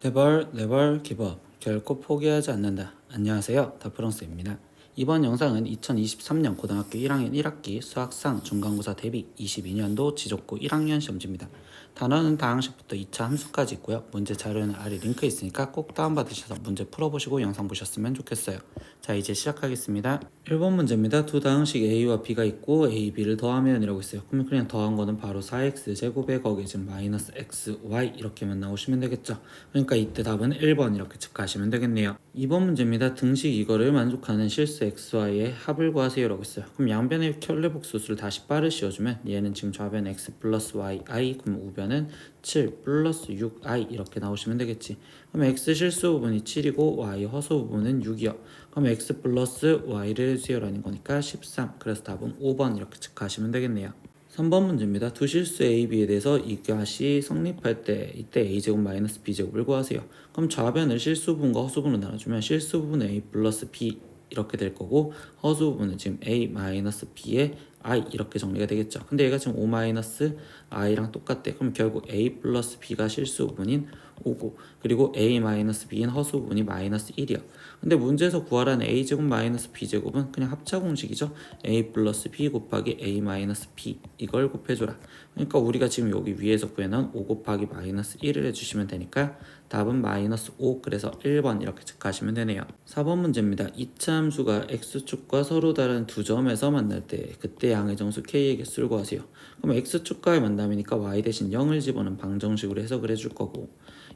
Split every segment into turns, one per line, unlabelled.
네벌 기브업 결코 포기하지 않는다. 안녕하세요, 다프랑스입니다. 이번 영상은 2023년 고등학교 1학년 1학기 수학상 중간고사 대비 22년도 지적고 1학년 시험지입니다. 단어는 다항식부터 2차 함수까지 있고요. 문제 자료는 아래 링크에 있으니까 꼭 다운받으셔서 문제 풀어보시고 영상 보셨으면 좋겠어요. 자, 이제 시작하겠습니다. 1번 문제입니다. 두 다항식 a와 b가 있고 a, b를 더하면 이라고 있어요. 그러면 그냥 더한 거는 바로 4x 제곱에 거기에 지금 마이너스 x, y 이렇게만 나오시면 되겠죠. 그러니까 이때 답은 1번 이렇게 체크하시면 되겠네요. 2번 문제입니다. 등식 이거를 만족하는 실수 xy의 합을 구하세요 라고 있어요. 그럼 양변의 켤레복수수를 다시 빠르 씌워주면 얘는 지금 좌변 x 플러스 y, i, 그럼 우변은 7 플러스 6i 이렇게 나오시면 되겠지. 그럼 x 실수 부분이 7이고 y 허수 부분은 6이요. 그럼 x 플러스 y를 해주세요라는 거니까 13. 그래서 답은 5번 이렇게 체크하시면 되겠네요. 3번 문제입니다. 두 실수 a, b에 대해서 이것이 성립할 때 이때 a제곱 마이너스 b제곱을 구하세요. 그럼 좌변을 실수 부분과 허수 부분으로 나눠주면 실수 부분은 a 플러스 b 이렇게 될 거고 허수 부분은 지금 a 마이너스 b의 i 이렇게 정리가 되겠죠. 근데 얘가 지금 5 마이너스 i랑 똑같대. 그럼 결국 a 플러스 b가 실수 부분인 5고 그리고 a 마이너스 b인 허수 부분이 마이너스 1이야. 근데 문제에서 구하라는 a제곱 마이너스 b제곱은 그냥 합차 공식이죠. a 플러스 b 곱하기 a 마이너스 b 이걸 곱해줘라. 그러니까 우리가 지금 여기 위에서 구해놓은 5 곱하기 마이너스 1을 해주시면 되니까 답은 마이너스 5. 그래서 1번 이렇게 체크하시면 되네요. 4번 문제입니다. 2차 함수가 x축과 서로 다른 두 점에서 만날 때 그때 양의 정수 k의 개수를 구하세요. 그럼 x축과의 만남이니까 y 대신 0을 집어넣은 방정식으로 해석을 해줄 거고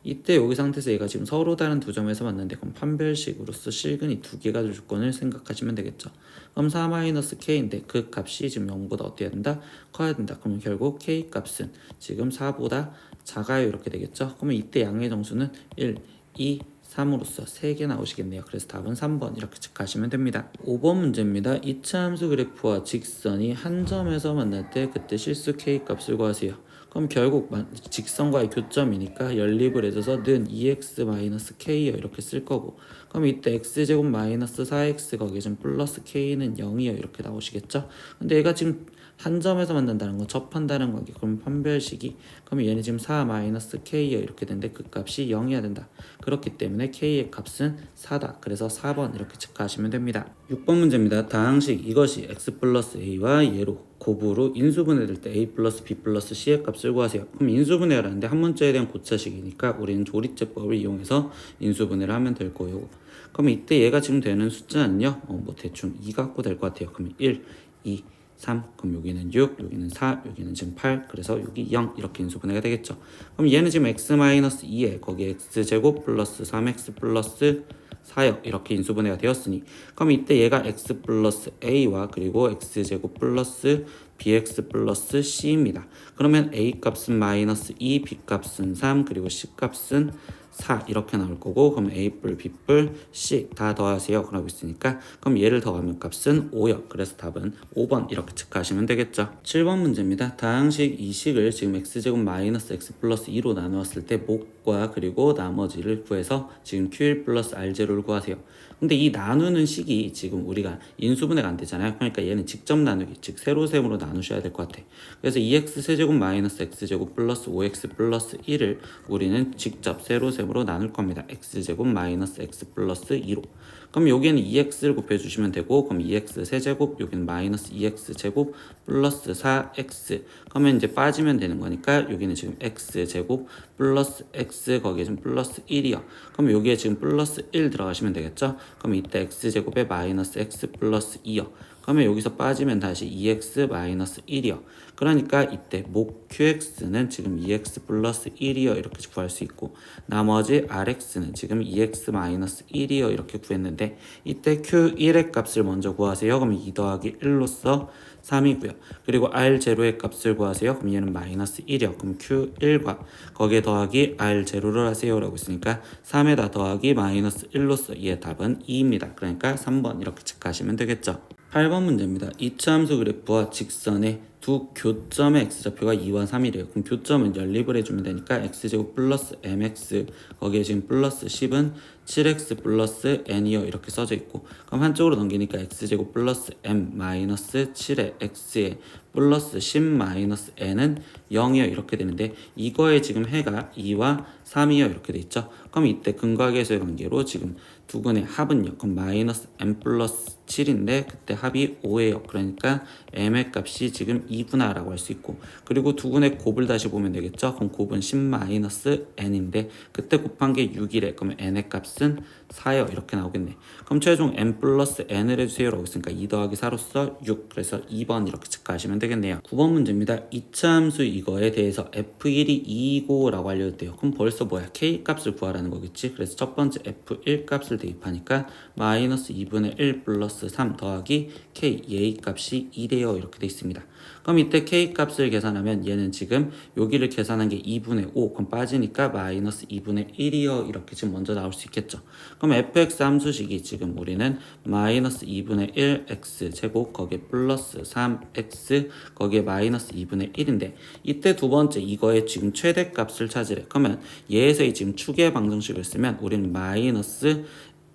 이때 여기 상태에서 얘가 지금 서로 다른 두 점에서 만났는데 그럼 판별식으로서 실근이 두 개가 줄 거를 생각하시면 되겠죠. 그럼 4-k인데 그 값이 지금 0보다 어떻게 해야 된다? 커야 된다. 그러면 결국 k 값은 지금 4보다 작아요 이렇게 되겠죠. 그러면 이때 양의 정수는 1, 2, 3으로서 3개 나오시겠네요. 그래서 답은 3번 이렇게 체크하시면 됩니다. 5번 문제입니다. 2차 함수 그래프와 직선이 한 점에서 만날 때 그때 실수 k 값을 구하세요. 그럼 결국 직선과의 교점이니까 연립을 해줘서 는 2x-k요 이렇게 쓸 거고 그럼 이때 x제곱 마이너스 4x 거기에 좀 플러스 k는 0이요 이렇게 나오시겠죠. 근데 얘가 지금 한 점에서 만난다는 건 접한다는 거기. 그럼 판별식이 그럼 얘는 지금 4-k요 이렇게 되는데 그 값이 0이어야 된다. 그렇기 때문에 k의 값은 4다. 그래서 4번 이렇게 체크하시면 됩니다. 6번 문제입니다. 다항식 이것이 x 플러스 a와 얘로 곱으로 인수분해될 때 a 플러스 b 플러스 c의 값을 구하세요. 그럼 인수분해를 하는데 한 문자에 대한 고차식이니까 우리는 조리제법을 이용해서 인수분해를 하면 될 거예요. 그럼 이때 얘가 지금 되는 숫자는요 뭐 대충 2 갖고 될 것 같아요. 그럼 1, 2, 3, 그럼 여기는 6, 여기는 4, 여기는 지금 8, 그래서 여기 0 이렇게 인수분해가 되겠죠. 그럼 얘는 지금 x-2에 거기에 x제곱 플러스 3x 플러스 4역 이렇게 인수분해가 되었으니 그럼 이때 얘가 x 플러스 a와 그리고 x제곱 플러스 bx 플러스 c입니다. 그러면 a 값은 마이너스 2, b 값은 3, 그리고 c 값은 4 이렇게 나올 거고 그럼 a뿔, b뿔, c 다 더하세요. 그러고 있으니까 그럼 얘를 더하면 값은 5요. 그래서 답은 5번 이렇게 체크하시면 되겠죠. 7번 문제입니다. 다항식 이 식을 지금 x제곱 마이너스 x 플러스 2로 나누었을 때 목과 그리고 나머지를 구해서 지금 q1 플러스 r0를 구하세요. 근데 이 나누는 식이 지금 우리가 인수분해가 안 되잖아요. 그러니까 얘는 직접 나누기, 즉 세로셈으로 나누셔야 될 것 같아. 그래서 2x 세제곱 마이너스 x제곱 플러스 5x 플러스 1을 우리는 직접 세로셈으로 나눌 겁니다. x제곱 마이너스 x 플러스 2로. 그럼 여기에는 2x를 곱해주시면 되고 그럼 2x 세제곱 여기는 마이너스 2x 제곱 플러스 4x 그러면 이제 빠지면 되는 거니까 여기는 지금 x제곱 플러스 x 거기에 지금 플러스 1이요. 그럼 여기에 지금 플러스 1 들어가시면 되겠죠. 그럼 이때 x제곱에 마이너스 x 플러스 2요. 그러면 여기서 빠지면 다시 2x 마이너스 1이요. 그러니까 이때 목 qx는 지금 2x 플러스 1이요 이렇게 구할 수 있고 나머지 rx는 지금 2x 마이너스 1이요 이렇게 구했는데 이때 q1의 값을 먼저 구하세요. 그럼 2 더하기 1로서 3이고요. 그리고 r0의 값을 구하세요. 그럼 얘는 마이너스 1이요. 그럼 q1과 거기에 더하기 r0를 하세요 라고 있으니까 3에다 더하기 마이너스 1로서 얘의 답은 2입니다. 그러니까 3번 이렇게 체크하시면 되겠죠. 8번 문제입니다. 2차 함수 그래프와 직선의 두 교점의 x좌표가 2와 3이래요. 그럼 교점은 연립을 해주면 되니까 x제곱 플러스 mx 거기에 지금 플러스 10은 7x 플러스 n이요 이렇게 써져 있고, 그럼 한쪽으로 넘기니까 x제곱 플러스 m 마이너스 7의 x에 플러스 10 마이너스 n은 0이요 이렇게 되는데, 이거에 지금 해가 2와 3이요 이렇게 돼 있죠. 그럼 이때 근각에서의 관계로 지금 두근의 합은요, 그럼 마이너스 m 플러스 7인데 그때 합이 5예요. 그러니까 m의 값이 지금 2구나 라고 할 수 있고, 그리고 두근의 곱을 다시 보면 되겠죠. 그럼 곱은 10 마이너스 n인데 그때 곱한 게 6이래. 그러면 n의 값은 4요 이렇게 나오겠네. 그럼 최종 m 플러스 n을 해주세요 라고 했으니까 2 더하기 4로서 6, 그래서 2번 이렇게 체크하시면 되겠네요. 9번 문제입니다. 2차 함수 이거에 대해서 f1이 2이고 라고 알려줬대요. 그럼 벌써 뭐야, k 값을 구하라는 거겠지. 그래서 첫 번째 f1 값을 대입하니까 마이너스 2분의 1 플러스 3 더하기 k 얘의 값이 2대요 이렇게 돼 있습니다. 그럼 이때 k 값을 계산하면 얘는 지금 여기를 계산한 게 2분의 5, 그럼 빠지니까 마이너스 2분의 1이요 이렇게 지금 먼저 나올 수 있겠죠. 그럼 fx 함수식이 지금 우리는 마이너스 2분의 1 x 제곱 거기에 플러스 3x 거기에 마이너스 2분의 1인데, 이때 두 번째 이거의 지금 최대값을 찾으래. 그러면 얘에서의 지금 추계 방정식을 쓰면 우리는 마이너스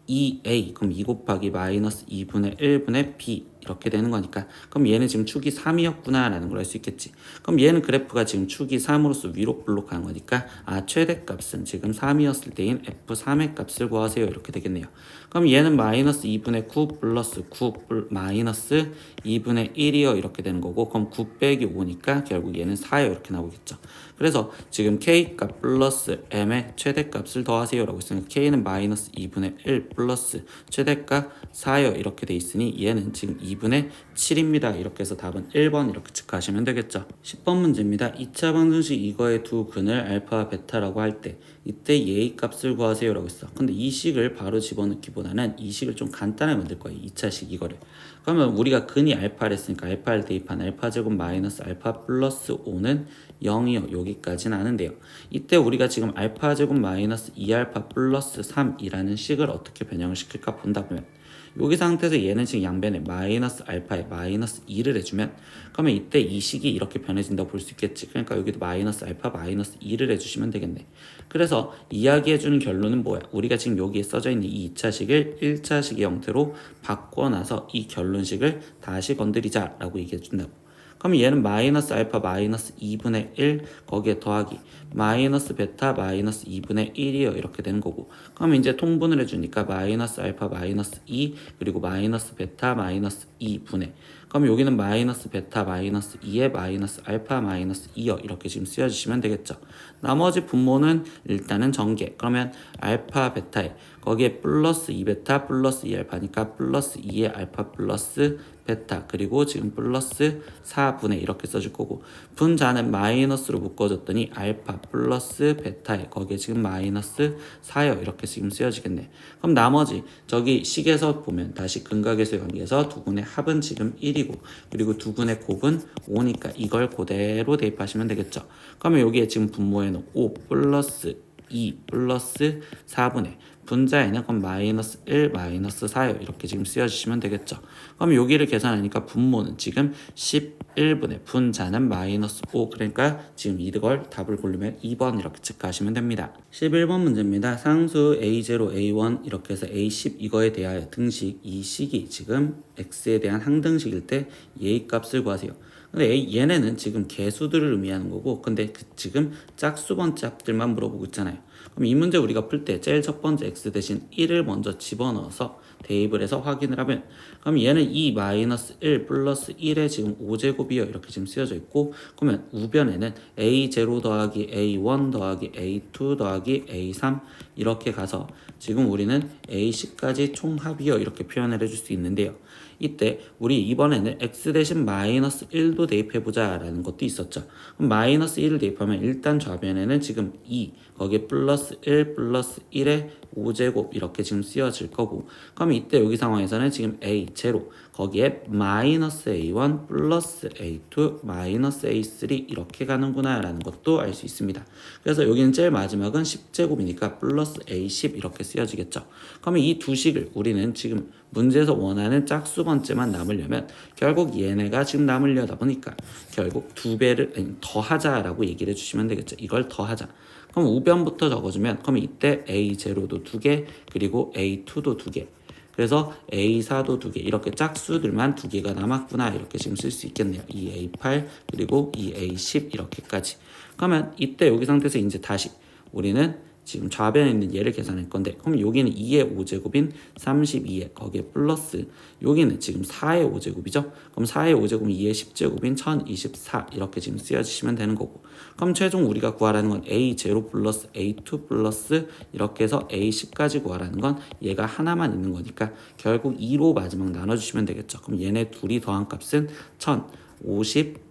2a, 그럼 2 곱하기 마이너스 2분의 1분의 b 이렇게 되는 거니까, 그럼 얘는 지금 축이 3이었구나 라는 걸 알 수 있겠지. 그럼 얘는 그래프가 지금 축이 3으로서 위로 볼록한 거니까 최대값은 지금 3이었을 때인 f3의 값을 구하세요 이렇게 되겠네요. 그럼 얘는 마이너스 2분의 9 플러스 9 마이너스 2분의 1이요 이렇게 되는 거고, 그럼 9 빼기 5니까 결국 얘는 4요 이렇게 나오겠죠. 그래서 지금 k값 플러스 m의 최대값을 더하세요 라고 했으니까 k는 마이너스 2분의 1 플러스 최대값 4요 이렇게 돼 있으니 얘는 지금 2분의 7입니다. 이렇게 해서 답은 1번 이렇게 체크하시면 되겠죠. 10번 문제입니다. 2차 방정식 이거의 두 근을 알파와 베타라고 할 때 이때 얘의 값을 구하세요 라고 했어. 근데 이 식을 바로 집어넣기보다는 이 식을 좀 간단하게 만들 거예요. 2차식 이거를. 그러면 우리가 근이 알파를 했으니까 알파를 대입한 알파 제곱 마이너스 알파 플러스 5는 0이요. 여기까지는 아는데요. 이때 우리가 지금 알파 제곱 마이너스 2알파 플러스 3이라는 식을 어떻게 변형을 시킬까 본다 보면, 여기 상태에서 얘는 지금 양변에 마이너스 알파에 마이너스 2를 해주면, 그러면 이때 이 식이 이렇게 변해진다고 볼 수 있겠지. 그러니까 여기도 마이너스 알파 마이너스 2를 해주시면 되겠네. 그래서 이야기해주는 결론은 뭐야? 우리가 지금 여기에 써져 있는 이 2차식을 1차식의 형태로 바꿔놔서 이 결론식을 다시 건드리자 라고 얘기해준다고. 그럼 얘는 마이너스 알파 마이너스 2분의 1 거기에 더하기 마이너스 베타 마이너스 2분의 1이요 이렇게 되는 거고, 그럼 이제 통분을 해주니까 마이너스 알파 마이너스 2 그리고 마이너스 베타 마이너스 2분의, 그럼 여기는 마이너스 베타 마이너스 2에 마이너스 알파 마이너스 2요 이렇게 지금 쓰여주시면 되겠죠. 나머지 분모는 일단은 전개. 그러면 알파 베타에 거기에 플러스 2베타 플러스 2알파니까 플러스 2의 알파 플러스 베타 그리고 지금 플러스 4분의 이렇게 써줄 거고, 분자는 마이너스로 묶어줬더니 알파 플러스 베타에 거기에 지금 마이너스 4요 이렇게 지금 쓰여지겠네. 그럼 나머지 저기 식에서 보면 다시 근각에서의 관계에서 두근의 합은 지금 1이고 그리고 두근의 곱은 5니까 이걸 그대로 대입하시면 되겠죠. 그러면 여기에 지금 분모에는 5 플러스 2 플러스 4분의 분자에는 그럼 마이너스 1 마이너스 4요 이렇게 지금 쓰여주시면 되겠죠. 그럼 여기를 계산하니까 분모는 지금 11분의 분자는 마이너스 5, 그러니까 지금 이걸 답을 고르면 2번 이렇게 체크하시면 됩니다. 11번 문제입니다. 상수 A0, A1 이렇게 해서 A10 이거에 대하여 등식, 이 식이 지금 x에 대한 항등식일 때 얘의 값을 구하세요. 근데 얘네는 지금 개수들을 의미하는 거고, 근데 지금 짝수번 짝들만 물어보고 있잖아요. 그럼 이 문제 우리가 풀 때 제일 첫 번째 x 대신 1을 먼저 집어넣어서 대입을 해서 확인을 하면, 그럼 얘는 2 마이너스 1 플러스 1의 지금 5제곱이요 이렇게 지금 쓰여져 있고, 그러면 우변에는 A0 더하기 A1 더하기 A2 더하기 A3 이렇게 가서 지금 우리는 A10까지 총합이요 이렇게 표현을 해줄 수 있는데요. 이때 우리 이번에는 x 대신 마이너스 1도 대입해보자 라는 것도 있었죠. 그럼 마이너스 1을 대입하면 일단 좌변에는 지금 2 거기에 플러스 1 플러스 1의 5제곱 이렇게 지금 쓰여질 거고, 그럼 이때 여기 상황에서는 지금 A 제로 거기에 마이너스 A1 플러스 A2 마이너스 A3 이렇게 가는구나 라는 것도 알 수 있습니다. 그래서 여기는 제일 마지막은 10제곱이니까 플러스 A10 이렇게 쓰여지겠죠. 그러면 이 두 식을 우리는 지금 문제에서 원하는 짝수 번째만 남으려면 결국 얘네가 지금 남으려다 보니까 결국 두 배를 더하자라고 얘기를 해주시면 되겠죠. 이걸 더하자. 그럼 우변부터 적어주면 그럼 이때 A0도 2개 그리고 A2도 2개 그래서 A4도 2개 이렇게 짝수들만 2개가 남았구나 이렇게 지금 쓸 수 있겠네요. 이 A8 그리고 이 A10 이렇게까지. 그러면 이때 여기 상태에서 이제 다시 우리는 지금 좌변에 있는 얘를 계산할 건데 그럼 여기는 2의 5제곱인 32에 거기에 플러스 여기는 지금 4의 5제곱이죠. 그럼 4의 5제곱은 2의 10제곱인 1024 이렇게 지금 쓰여주시면 되는 거고 그럼 최종 우리가 구하라는 건 A0 플러스 A2 플러스 이렇게 해서 A10까지 구하라는 건 얘가 하나만 있는 거니까 결국 2로 마지막 나눠주시면 되겠죠. 그럼 얘네 둘이 더한 값은 1056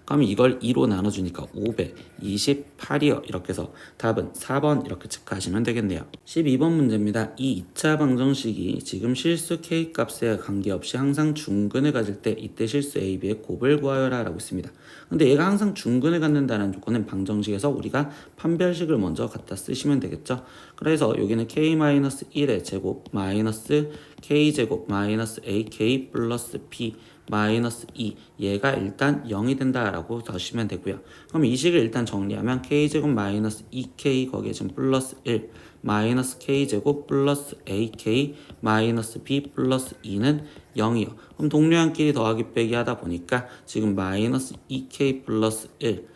그러면 이걸 2로 나눠주니까 528이요. 이렇게 해서 답은 4번 이렇게 체크하시면 되겠네요. 12번 문제입니다. 이 2차 방정식이 지금 실수 K값에 관계없이 항상 중근을 가질 때 이때 실수 A, B의 곱을 구하여라 라고 있습니다. 근데 얘가 항상 중근을 갖는다는 조건은 방정식에서 우리가 판별식을 먼저 갖다 쓰시면 되겠죠. 그래서 여기는 K-1의 제곱 마이너스 K제곱 마이너스 AK 플러스 B 마이너스 2 얘가 일단 0이 된다라고 더시면 되고요. 그럼 이 식을 일단 정리하면 K제곱 마이너스 2K 거기에 지금 플러스 1 마이너스 K제곱 플러스 AK 마이너스 B 플러스 2는 0이요. 그럼 동료한끼리 더하기 빼기 하다 보니까 지금 마이너스 2K 플러스 1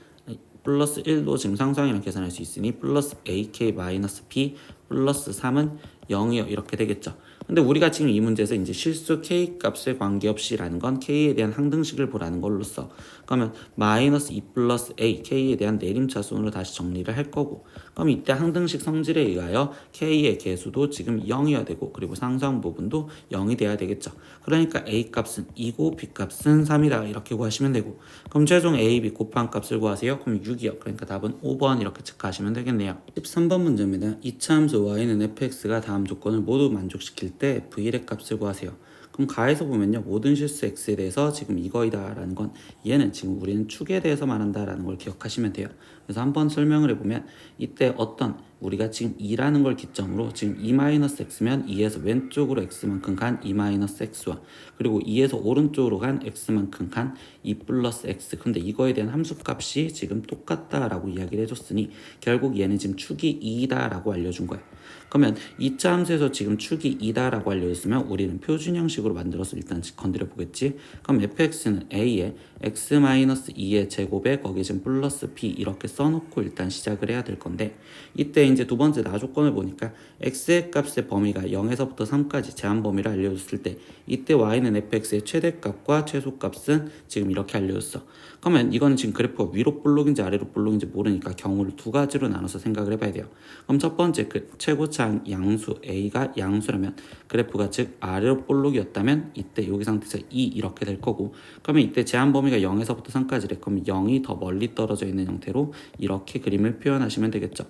플러스 1도 지금 상수항이랑 계산할 수 있으니 플러스 AK 마이너스 B 플러스 3은 0이요. 이렇게 되겠죠. 근데 우리가 지금 이 문제에서 이제 실수 K 값에 관계없이라는 건 K에 대한 항등식을 보라는 걸로써 그러면 마이너스 2 플러스 A K에 대한 내림차순으로 다시 정리를 할 거고 그럼 이때 항등식 성질에 의하여 K의 개수도 지금 0이어야 되고 그리고 상수항 부분도 0이 돼야 되겠죠. 그러니까 A 값은 2고 B 값은 3이다 이렇게 구하시면 되고 그럼 최종 A, B 곱한 값을 구하세요. 그럼 6이요. 그러니까 답은 5번 이렇게 체크하시면 되겠네요. 13번 문제입니다. 이차 함수 y는 fx가 다음 조건을 모두 만족시킬 때 V의 값을 구하세요. 그럼 가에서 보면요. 모든 실수 x에 대해서 지금 이거이다 라는 건 얘는 지금 우리는 축에 대해서 말한다 라는 걸 기억하시면 돼요. 그래서 한번 설명을 해보면 이때 어떤 우리가 지금 2라는 걸 기점으로 지금 2-x면 2에서 왼쪽으로 x만큼 간 2-x와 그리고 2에서 오른쪽으로 간 x만큼 간 2 플러스 x 근데 이거에 대한 함수값이 지금 똑같다라고 이야기를 해줬으니 결국 얘는 지금 축이 2이다 라고 알려준 거예요. 그러면 2차 함수에서 지금 축이 2다라고 알려줬으면 우리는 표준 형식으로 만들어서 일단 건드려 보겠지. 그럼 fx는 a에 x-2의 제곱에 거기에 지금 플러스 b 이렇게 써놓고 일단 시작을 해야 될 건데 이때 이제 두 번째 나조건을 보니까 x의 값의 범위가 0에서부터 3까지 제한 범위를 알려줬을 때 이때 y는 fx의 최대값과 최소값은 지금 이렇게 알려줬어. 그러면 이거는 지금 그래프가 위로 볼록인지 아래로 볼록인지 모르니까 경우를 두 가지로 나눠서 생각을 해봐야 돼요. 그럼 첫 번째 그 최고차 양수 a가 양수라면 그래프가 즉 아래로 볼록이었다면 이때 여기 상태에서 2 이렇게 될 거고 그러면 이때 제한 범위가 0에서부터 3까지래. 그럼 0이 더 멀리 떨어져 있는 형태로 이렇게 그림을 표현하시면 되겠죠.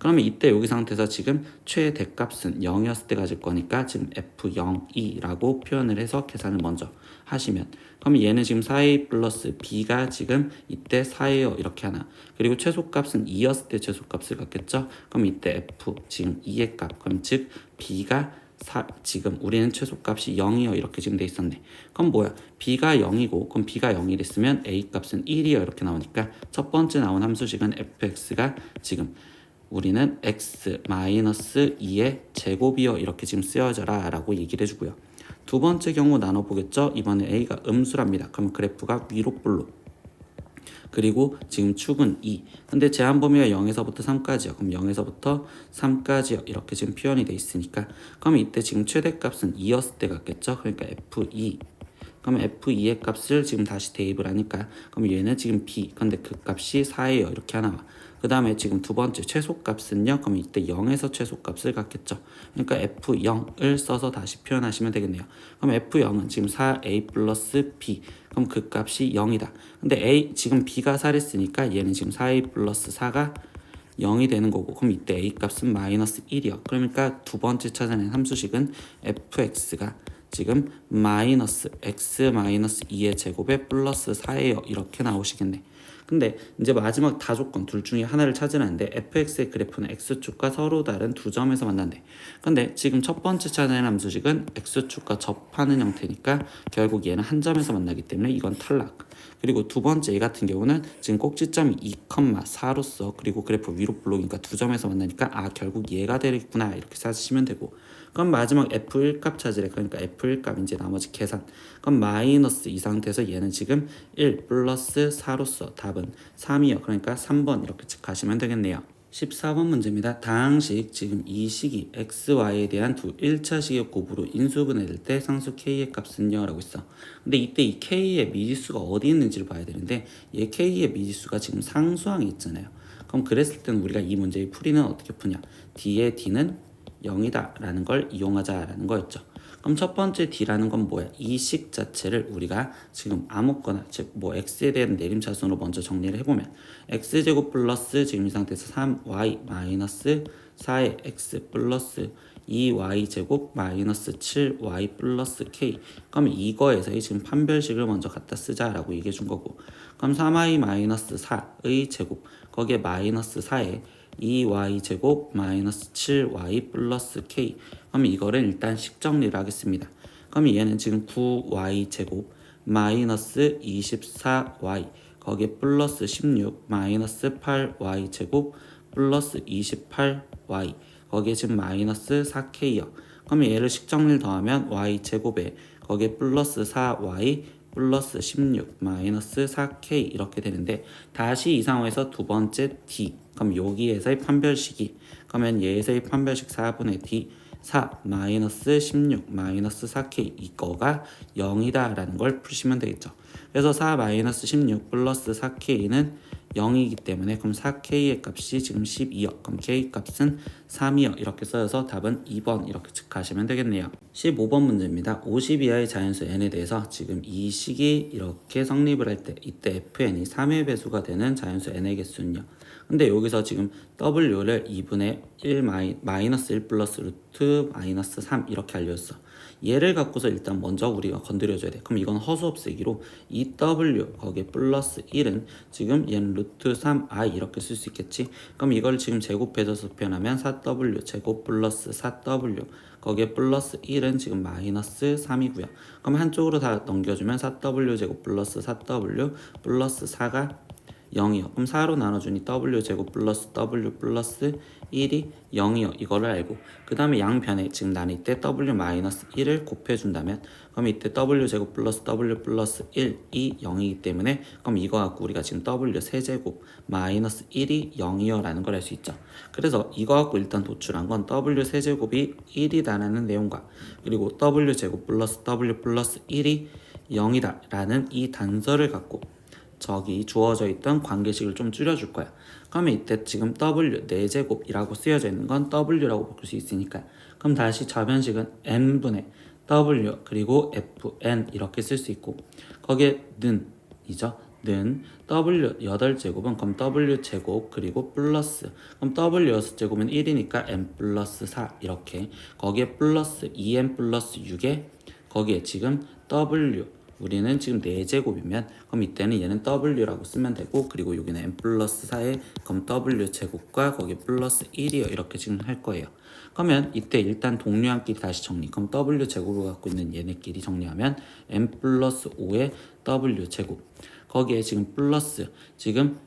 그러면 이때 여기 상태에서 지금 최대값은 0이었을 때 가질 거니까 지금 F02라고 표현을 해서 계산을 먼저 하시면 그러면 얘는 지금 4a 플러스 b가 지금 이때 4예요 이렇게 하나 그리고 최소값은 2였을 때 최소값을 갖겠죠. 그럼 이때 F 지금 2의 값 그럼 즉 b가 지금 우리는 최소값이 0이요 이렇게 지금 돼 있었네. 그럼 뭐야 b가 0이고 그럼 b가 0이랬으면 a 값은 1이요 이렇게 나오니까 첫 번째 나온 함수식은 fx가 지금 우리는 x-2의 제곱이요 이렇게 지금 쓰여져라 라고 얘기를 해주고요. 두 번째 경우 나눠보겠죠. 이번에 a가 음수랍니다. 그럼 그래프가 위로 볼록 그리고 지금 축은 2 근데 제한 범위가 0에서부터 3까지요. 그럼 0에서부터 3까지요 이렇게 지금 표현이 돼 있으니까 그럼 이때 지금 최대값은 2였을 때 같겠죠. 그러니까 f2 그러면 f2의 값을 지금 다시 대입을 하니까 그럼 얘는 지금 b 근데 그 값이 4예요 이렇게 하나 그 다음에 지금 두 번째 최소값은요. 그럼 이때 0에서 최소값을 갖겠죠. 그러니까 f0을 써서 다시 표현하시면 되겠네요. 그럼 f0은 지금 4a 플러스 b 그럼 그 값이 0이다. 근데 a 지금 b가 4랬으니까 얘는 지금 4a 플러스 4가 0이 되는 거고 그럼 이때 a 값은 마이너스 1이요. 그러니까 두 번째 찾아낸 함수식은 fx가 지금 마이너스 x 마이너스 2의 제곱에 플러스 4예요. 이렇게 나오시겠네. 근데 이제 마지막 다조건 둘 중에 하나를 찾으라는데 fx의 그래프는 x축과 서로 다른 두 점에서 만난대. 근데 지금 첫 번째 찾아낸 함수식은 x축과 접하는 형태니까 결국 얘는 한 점에서 만나기 때문에 이건 탈락. 그리고 두 번째 얘 같은 경우는 지금 꼭지점이 2,4로서 그리고 그래프 위로 블록이니까 두 점에서 만나니까 결국 얘가 되겠구나 이렇게 찾으시면 되고, 그럼 마지막 f1 값 찾으래. 그러니까 f1 값 이제 나머지 계산. 그럼 마이너스 이 상태에서 얘는 지금 1 플러스 4로서 답은 3이요. 그러니까 3번 이렇게 가시면 되겠네요. 14번 문제입니다. 다항식 지금 이 식이 xy에 대한 두 1차식의 곱으로 인수분해될 때 상수 k의 값은요 라고 있어. 근데 이때 이 k의 미지수가 어디 있는지를 봐야 되는데 얘 k의 미지수가 지금 상수항에 있잖아요. 그럼 그랬을 때는 우리가 이 문제의 풀이는 어떻게 푸냐, d의 d는 0이다 라는 걸 이용하자 라는 거였죠. 그럼 첫 번째 d라는 건 뭐야? 이 식 자체를 우리가 지금 아무거나 즉 뭐 x에 대한 내림차순으로 먼저 정리를 해보면 x제곱 플러스 지금 이 상태에서 3y 마이너스 4의 x 플러스 2y제곱 마이너스 7y 플러스 k. 그럼 이거에서 지금 판별식을 먼저 갖다 쓰자라고 얘기해 준 거고, 그럼 3y 마이너스 4의 제곱 거기에 마이너스 4에 2y제곱 마이너스 7y 플러스 k. 그럼 이거를 일단 식정리를 하겠습니다. 그럼 얘는 지금 9y제곱 마이너스 24y 거기에 플러스 16 마이너스 8y제곱 플러스 28y 거기에 지금 마이너스 4k요. 그럼 얘를 식정리를 더하면 y제곱에 거기에 플러스 4y 플러스 16 마이너스 4k 이렇게 되는데, 다시 이 상황에서 두 번째 d, 그럼 여기에서의 판별식이, 그러면 얘에서의 판별식 4분의 d 4 마이너스 16 마이너스 4k 이거가 0이다 라는 걸 푸시면 되겠죠. 그래서 4 마이너스 16 플러스 4k는 0이기 때문에 그럼 4k의 값이 지금 12요. 그럼 k 값은 3이요. 이렇게 써서 답은 2번 이렇게 가시면 되겠네요. 15번 문제입니다. 50 이하의 자연수 n에 대해서 지금 이 식이 이렇게 성립을 할 때 이때 fn이 3의 배수가 되는 자연수 n의 개수는요. 근데 여기서 지금 w를 2분의 1 마이너스 1 플러스 루트 마이너스 3 이렇게 알려줬어. 얘를 갖고서 일단 먼저 우리가 건드려줘야 돼. 그럼 이건 허수 없애기로 이 w 거기에 플러스 1은 지금 얘는 루트 3i 이렇게 쓸 수 있겠지. 그럼 이걸 지금 제곱해서 표현하면 4w 제곱 플러스 4w 거기에 플러스 1은 지금 마이너스 3이고요. 그럼 한쪽으로 다 넘겨주면 4w 제곱 플러스 4w 플러스 4가 0이요. 그럼 4로 나눠주니 w제곱 플러스 w 플러스 1이 0이요. 이거를 알고, 그 다음에 양변에 지금 나는 이때 w 마이너스 1을 곱해준다면 그럼 이때 w제곱 플러스 w 플러스 1이 0이기 때문에 그럼 이거 갖고 우리가 지금 w 세제곱 마이너스 1이 0이요 라는 걸 알 수 있죠. 그래서 이거 갖고 일단 도출한 건 w 세제곱이 1이다라는 내용과 그리고 w제곱 플러스 w 플러스 1이 0이다 라는 이 단서를 갖고 저기 주어져 있던 관계식을 좀 줄여줄 거야. 그러면 이때 지금 w 4제곱이라고 쓰여져 있는 건 w라고 볼 수 있으니까, 그럼 다시 저변식은 n분의 w 그리고 fn 이렇게 쓸 수 있고, 거기에 는이죠. 는 w 8제곱은 그럼 w 제곱 그리고 플러스, 그럼 w 6제곱은 1이니까 n 플러스 4 이렇게, 거기에 플러스 2n 플러스 6에 거기에 지금 w 우리는 지금 4제곱이면 그럼 이때는 얘는 w라고 쓰면 되고, 그리고 여기는 n 플러스 4에 그럼 w 제곱과 거기 플러스 1이요 이렇게 지금 할 거예요. 그러면 이때 일단 동류항끼리 다시 정리. 그럼 w 제곱을 갖고 있는 얘네끼리 정리하면 n 플러스 5의 w 제곱 거기에 지금 플러스 지금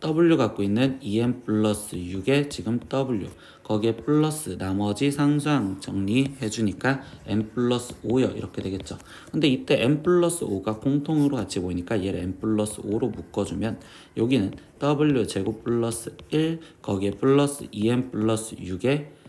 w 갖고 있는 2n 플러스 6에 지금 w 거기에 플러스 나머지 상수항 정리해 주니까 n 플러스 5요 이렇게 되겠죠. 근데 이때 n 플러스 5가 공통으로 같이 보이니까 얘를 n 플러스 5로 묶어주면 여기는 w 제곱 플러스 1 거기에 플러스 2n 플러스 6에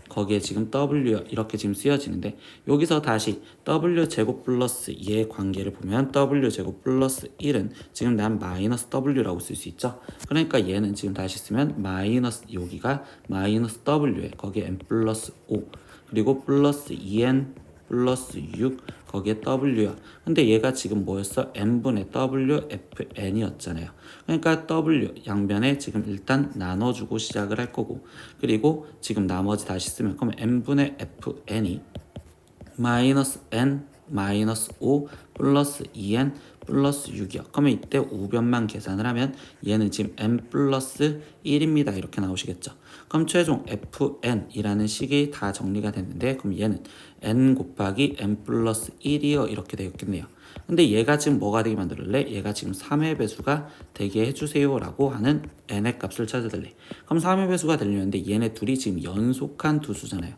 거기에 지금 w 이렇게 지금 쓰여지는데, 여기서 다시 w 제곱 플러스 2의 관계를 보면 w 제곱 플러스 1은 지금 난 마이너스 w라고 쓸 수 있죠. 그러니까 얘는 지금 다시 쓰면 마이너스 여기가 마이너스 w에 거기에 n 플러스 5 그리고 플러스 2n 플러스 6 거기에 w야. 근데 얘가 지금 뭐였어? n분의 w fn이었잖아요. 그러니까 w 양변에 지금 일단 나눠주고 시작을 할 거고, 그리고 지금 나머지 다시 쓰면 그러면 n분의 fn이 마이너스 n 마이너스 5 플러스 2n 플러스 6이요. 그러면 이때 우변만 계산을 하면 얘는 지금 n 플러스 1입니다. 이렇게 나오시겠죠. 그럼 최종 fn이라는 식이 다 정리가 됐는데 그럼 얘는 n 곱하기 n 플러스 1이요. 이렇게 되겠네요. 근데 얘가 지금 뭐가 되게 만들래? 얘가 지금 3의 배수가 되게 해주세요 라고 하는 n의 값을 찾아달래. 그럼 3의 배수가 되려는데 얘네 둘이 지금 연속한 두 수잖아요.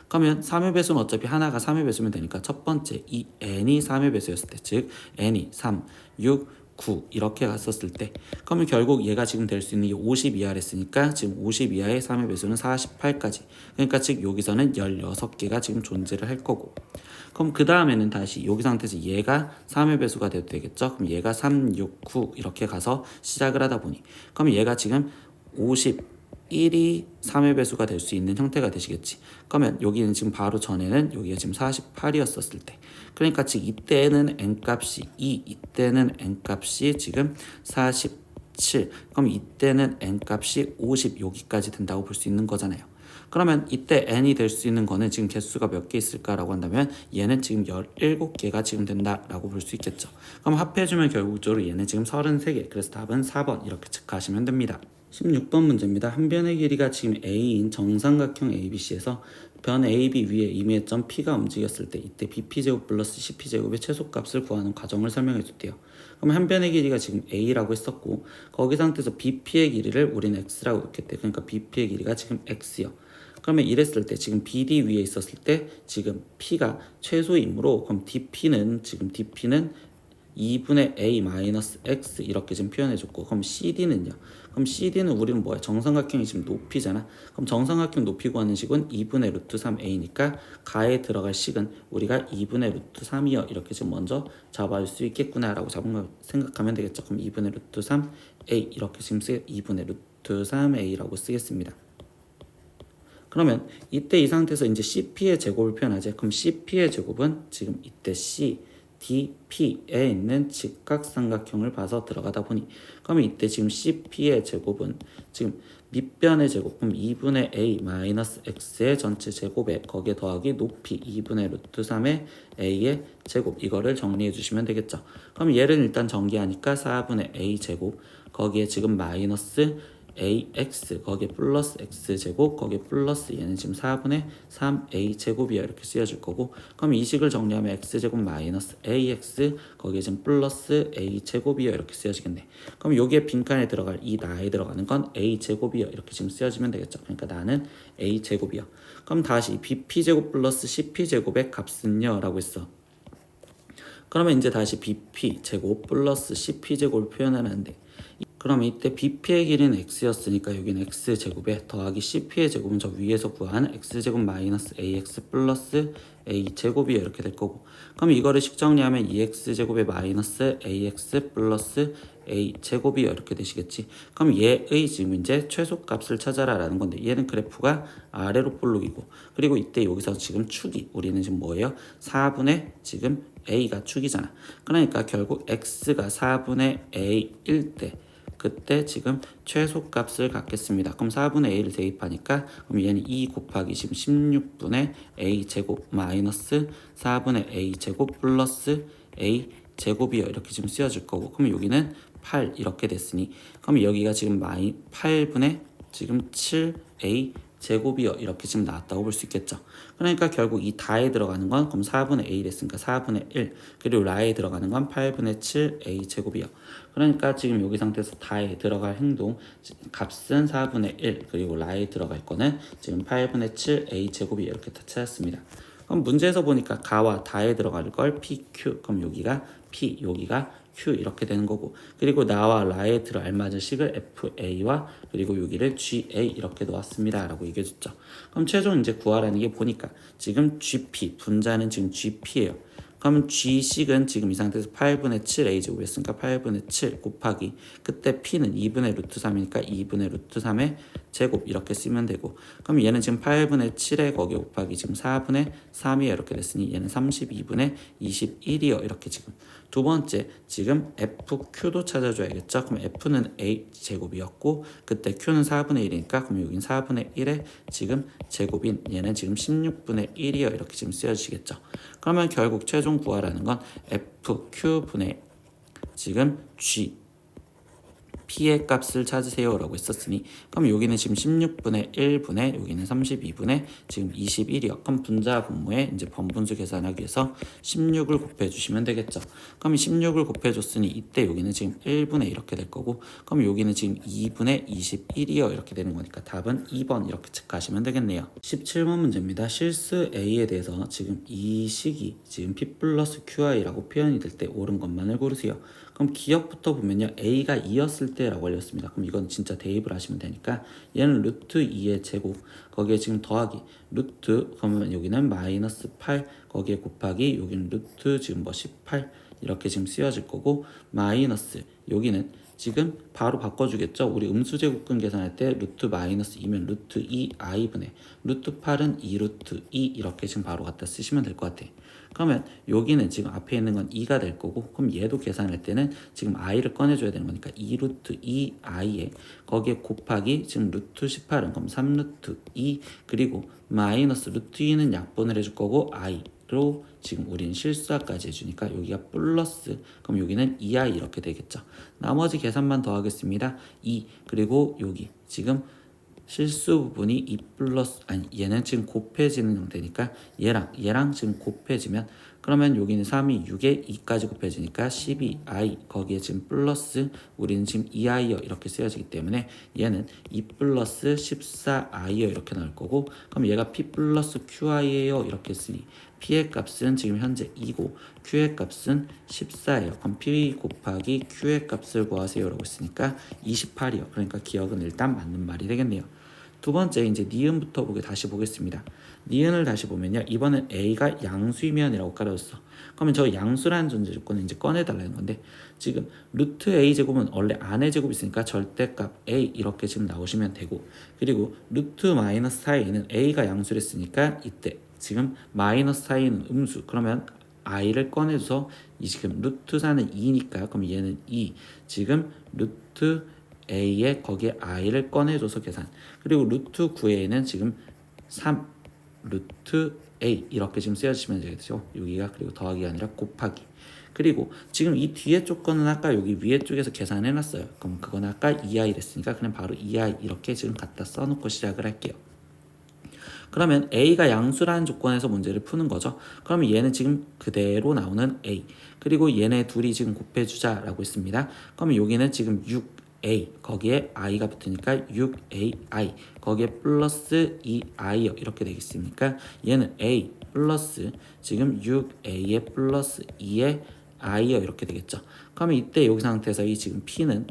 그러면 3의 배수는 어차피 하나가 3의 배수면 되니까 첫 번째 이 n이 3의 배수였을 때, 즉 n이 3, 6, 9 이렇게 갔었을 때 그러면 결국 얘가 지금 될 수 있는 게 50 이하를 했으니까 지금 50 이하의 3의 배수는 48까지, 그러니까 즉 여기서는 16개가 지금 존재를 할 거고, 그럼 그 다음에는 다시 여기 상태에서 얘가 3의 배수가 돼도 되겠죠. 그럼 얘가 3, 6, 9 이렇게 가서 시작을 하다 보니 그럼 얘가 지금 51이 3의 배수가 될 수 있는 형태가 되시겠지. 그러면 여기는 지금 바로 전에는 여기가 지금 48이었었을 때, 그러니까 즉 이때는 n값이 2, 이때는 n값이 지금 47, 그럼 이때는 n값이 50 여기까지 된다고 볼 수 있는 거잖아요. 그러면 이때 n이 될 수 있는 거는 지금 개수가 몇 개 있을까라고 한다면 얘는 지금 17개가 지금 된다라고 볼 수 있겠죠. 그럼 합해주면 결국적으로 얘는 지금 33개, 그래서 답은 4번 이렇게 체크하시면 됩니다. 16번 문제입니다. 한 변의 길이가 지금 A인 정삼각형 ABC에서 변 AB 위에 임의점 P가 움직였을 때 이때 BP제곱 플러스 CP제곱의 최소값을 구하는 과정을 설명해 줬대요. 그럼 한 변의 길이가 지금 A라고 했었고 거기 상태에서 BP의 길이를 우리는 X라고 했대. 그러니까 BP의 길이가 지금 X요. 그러면 이랬을 때 지금 BD 위에 있었을 때 지금 P가 최소이므로 그럼 DP는 2분의 A 마이너스 X 이렇게 지금 표현해줬고, 그럼 CD는요? 그럼 CD는 우리는 뭐야? 정삼각형이 지금 높이잖아. 그럼 정삼각형 높이 구하는 식은 2분의 루트 3A니까 가에 들어갈 식은 우리가 2분의 루트 3이요. 이렇게 지금 먼저 잡아줄 수 있겠구나 라고 생각하면 되겠죠. 그럼 2분의 루트 3A 이렇게 지금 2분의 루트 3A라고 쓰겠습니다. 그러면 이때 이 상태에서 이제 CP의 제곱을 표현하지. 그럼 CP의 제곱은 지금 이때 C, D, P에 있는 직각삼각형을 봐서 들어가다 보니 그러면 이때 지금 CP의 제곱은 지금 밑변의 제곱, 그럼 2분의 A 마이너스 X의 전체 제곱에 거기에 더하기 높이 2분의 루트 3의 A의 제곱, 이거를 정리해 주시면 되겠죠. 그럼 얘를 일단 전개하니까 4분의 A 제곱, 거기에 지금 마이너스 ax 거기에 플러스 x제곱 거기에 플러스 얘는 지금 4분의 3a제곱이야 이렇게 쓰여질 거고, 그럼 이 식을 정리하면 x제곱 마이너스 ax 거기에 지금 플러스 a제곱이야 이렇게 쓰여지겠네. 그럼 여기에 빈칸에 들어갈 이 나에 들어가는 건 a제곱이야 이렇게 지금 쓰여지면 되겠죠. 그러니까 나는 a제곱이야. 그럼 다시 bp제곱 플러스 cp제곱의 값은요 라고 했어. 그러면 이제 다시 bp제곱 플러스 cp제곱을 표현하는데, 그럼 이때 BP의 길이는 X였으니까 여기는 X제곱에 더하기 CP의 제곱은 저 위에서 구한 X제곱 마이너스 AX 플러스 A제곱이 이렇게 될 거고, 그럼 이거를 식 정리하면 2X제곱에 마이너스 AX 플러스 A제곱이 이렇게 되시겠지. 그럼 얘의 지금 이제 최소값을 찾아라 라는 건데, 얘는 그래프가 아래로 볼록이고, 그리고 이때 여기서 지금 축이 우리는 지금 뭐예요? 4분의 지금 A가 축이잖아. 그러니까 결국 X가 4분의 A일 때 그때 지금 최소값을 갖겠습니다. 그럼 4분의 A를 대입하니까 그럼 얘는 2 곱하기 지금 16분의 A 제곱 마이너스 4분의 A 제곱 플러스 A 제곱이요 이렇게 지금 쓰여질 거고, 그럼 여기는 8 이렇게 됐으니 그럼 여기가 지금 8분의 지금 7A 제곱이요 이렇게 지금 나왔다고 볼 수 있겠죠. 그러니까 결국 이 다에 들어가는 건 그럼 4분의 A 됐으니까 4분의 1, 그리고 라에 들어가는 건 8분의 7A 제곱이요. 그러니까 지금 여기 상태에서 다에 들어갈 행동 값은 4분의 1, 그리고 라에 들어갈 거는 지금 8분의 7A 제곱이 이렇게 다 찾았습니다. 그럼 문제에서 보니까 가와 다에 들어갈 걸 PQ, 그럼 여기가 P, 여기가 Q 이렇게 되는 거고, 그리고 나와 라에 들어 알맞은 식을 FA와 그리고 여기를 GA 이렇게 놓았습니다 라고 얘기해줬죠. 그럼 최종 이제 구하라는 게 보니까 지금 GP, 분자는 지금 GP예요. 그러면 G식은 지금 이 상태에서 8분의 7A제곱 했으니까 8분의 7 곱하기 그때 P는 2분의 루트 3이니까 2분의 루트 3의 제곱 이렇게 쓰면 되고, 그럼 얘는 지금 8분의 7에 거기에 곱하기 지금 4분의 3이에요 이렇게 됐으니 얘는 32분의 21이요 이렇게 지금 두 번째, 지금 FQ도 찾아줘야겠죠. 그럼 F는 A 제곱이었고 그때 Q는 4분의 1이니까 그럼 여긴 4분의 1의 지금 제곱인 얘는 지금 16분의 1이요. 이렇게 지금 쓰여지겠죠. 그러면 결국 최종 구하라는 건 FQ분의 지금 G P의 값을 찾으세요 라고 했었으니 그럼 여기는 지금 16분의 1분의 여기는 32분의 지금 21이요. 그럼 분자 분모에 이제 번분수 계산하기 위해서 16을 곱해 주시면 되겠죠. 그럼 16을 곱해 줬으니 이때 여기는 지금 1분의 이렇게 될 거고 그럼 여기는 지금 2분의 21이요. 이렇게 되는 거니까 답은 2번 이렇게 체크하시면 되겠네요. 17번 문제입니다. 실수 A에 대해서 지금 이 식이 지금 P 플러스 QI라고 표현이 될 때 옳은 것만을 고르세요. 그럼 기억부터 보면요. A가 2였을 때라고 알렸습니다. 그럼 이건 진짜 대입을 하시면 되니까 얘는 루트 2의 제곱 거기에 지금 더하기 루트 그러면 여기는 마이너스 8 거기에 곱하기 여기는 루트 지금 18 이렇게 지금 쓰여질 거고 마이너스 여기는 지금 바로 바꿔주겠죠. 우리 음수제곱근 계산할 때 루트 마이너스 2면 루트 2i분의 루트 8은 2루트 2 이렇게 지금 바로 갖다 쓰시면 될 것 같아. 그러면 여기는 지금 앞에 있는 건 2가 될 거고 그럼 얘도 계산할 때는 지금 i를 꺼내줘야 되는 거니까 2루트 2i에 거기에 곱하기 지금 루트 18은 그럼 3루트 2 그리고 마이너스 루트 2는 약분을 해줄 거고 i로 지금 우리는 실수까지 해주니까 여기가 플러스 그럼 여기는 2i 이렇게 되겠죠. 나머지 계산만 더 하겠습니다. 2 그리고 여기 지금 실수 부분이 2 플러스 아니 얘는 지금 곱해지는 형태니까 얘랑 지금 곱해지면 그러면 여기는 3이 6에 2까지 곱해지니까 12i 거기에 지금 플러스 우리는 지금 2i요 이렇게 쓰여지기 때문에 얘는 2 플러스 14i요 이렇게 나올 거고 그럼 얘가 P 플러스 QI예요 이렇게 했으니 P의 값은 지금 현재 2고 Q의 값은 14예요. 그럼 P 곱하기 Q의 값을 구하세요 라고 했으니까 28이요. 그러니까 기억은 일단 맞는 말이 되겠네요. 두 번째 이제 니은부터 다시 보겠습니다. 니은을 다시 보면요. 이번엔 A가 양수이면이라고 깔아줬어. 그러면 저 양수라는 존재 조건을 이제 꺼내달라는 건데 지금 루트 A 제곱은 원래 안의 제곱이 있으니까 절대값 A 이렇게 지금 나오시면 되고 그리고 루트 마이너스 4A는 A가 양수를 했으니까 이때 지금 마이너스 4A는 음수 그러면 i를 꺼내줘서 이 지금 루트 4는 2니까 그럼 얘는 2 지금 루트 a에 거기에 i를 꺼내줘서 계산 그리고 루트 9a는 지금 3 루트 a 이렇게 지금 쓰여주시면 되겠죠. 여기가 그리고 더하기가 아니라 곱하기 그리고 지금 이 뒤에 조건은 아까 여기 위에 쪽에서 계산해놨어요. 그럼 그건 아까 2i 됐으니까 그냥 바로 2i 이렇게 지금 갖다 써놓고 시작을 할게요. 그러면 A가 양수라는 조건에서 문제를 푸는 거죠. 그러면 얘는 지금 그대로 나오는 A 그리고 얘네 둘이 지금 곱해주자라고 했습니다. 그러면 여기는 지금 6A 거기에 i가 붙으니까 6AI 거기에 플러스 2i요 이렇게 되겠습니까? 얘는 A 플러스 지금 6A에 플러스 2에 i요 이렇게 되겠죠. 그러면 이때 여기 상태에서 이 지금 P는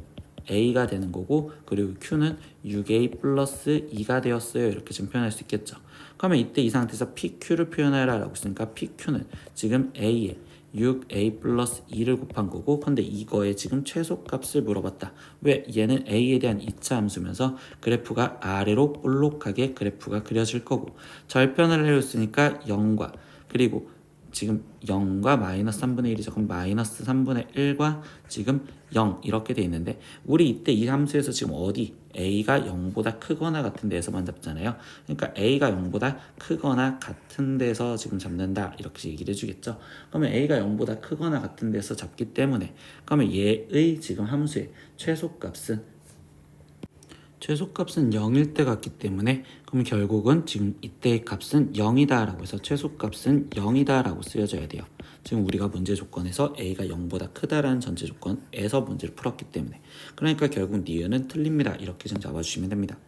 A가 되는 거고 그리고 Q는 6A 플러스 2가 되었어요 이렇게 지금 표현할 수 있겠죠. 그러면 이때 이 상태에서 PQ를 표현하라 라고 했으니까 PQ는 지금 A에 6A 플러스 2를 곱한 거고 근데 이거에 지금 최소값을 물어봤다. 왜? 얘는 A에 대한 2차 함수면서 그래프가 아래로 볼록하게 그래프가 그려질 거고 절편을 해줬으니까 0과 그리고 지금 0과 마이너스 3분의 1이죠. 그럼 마이너스 3분의 1과 지금 0 이렇게 돼 있는데 우리 이때 이 함수에서 지금 어디 a가 0보다 크거나 같은 데에서만 잡잖아요. 그러니까 a가 0보다 크거나 같은 데서 지금 잡는다 이렇게 얘기를 해주겠죠. 그러면 a가 0보다 크거나 같은 데서 잡기 때문에 그러면 얘의 지금 함수의 최소값은 0일 때 같기 때문에 그럼 결국은 지금 이때의 값은 0이다 라고 해서 최소값은 0이다 라고 쓰여져야 돼요. 지금 우리가 문제 조건에서 a가 0보다 크다라는 전제 조건에서 문제를 풀었기 때문에 그러니까 결국 니은은 틀립니다. 이렇게 좀 잡아주시면 됩니다.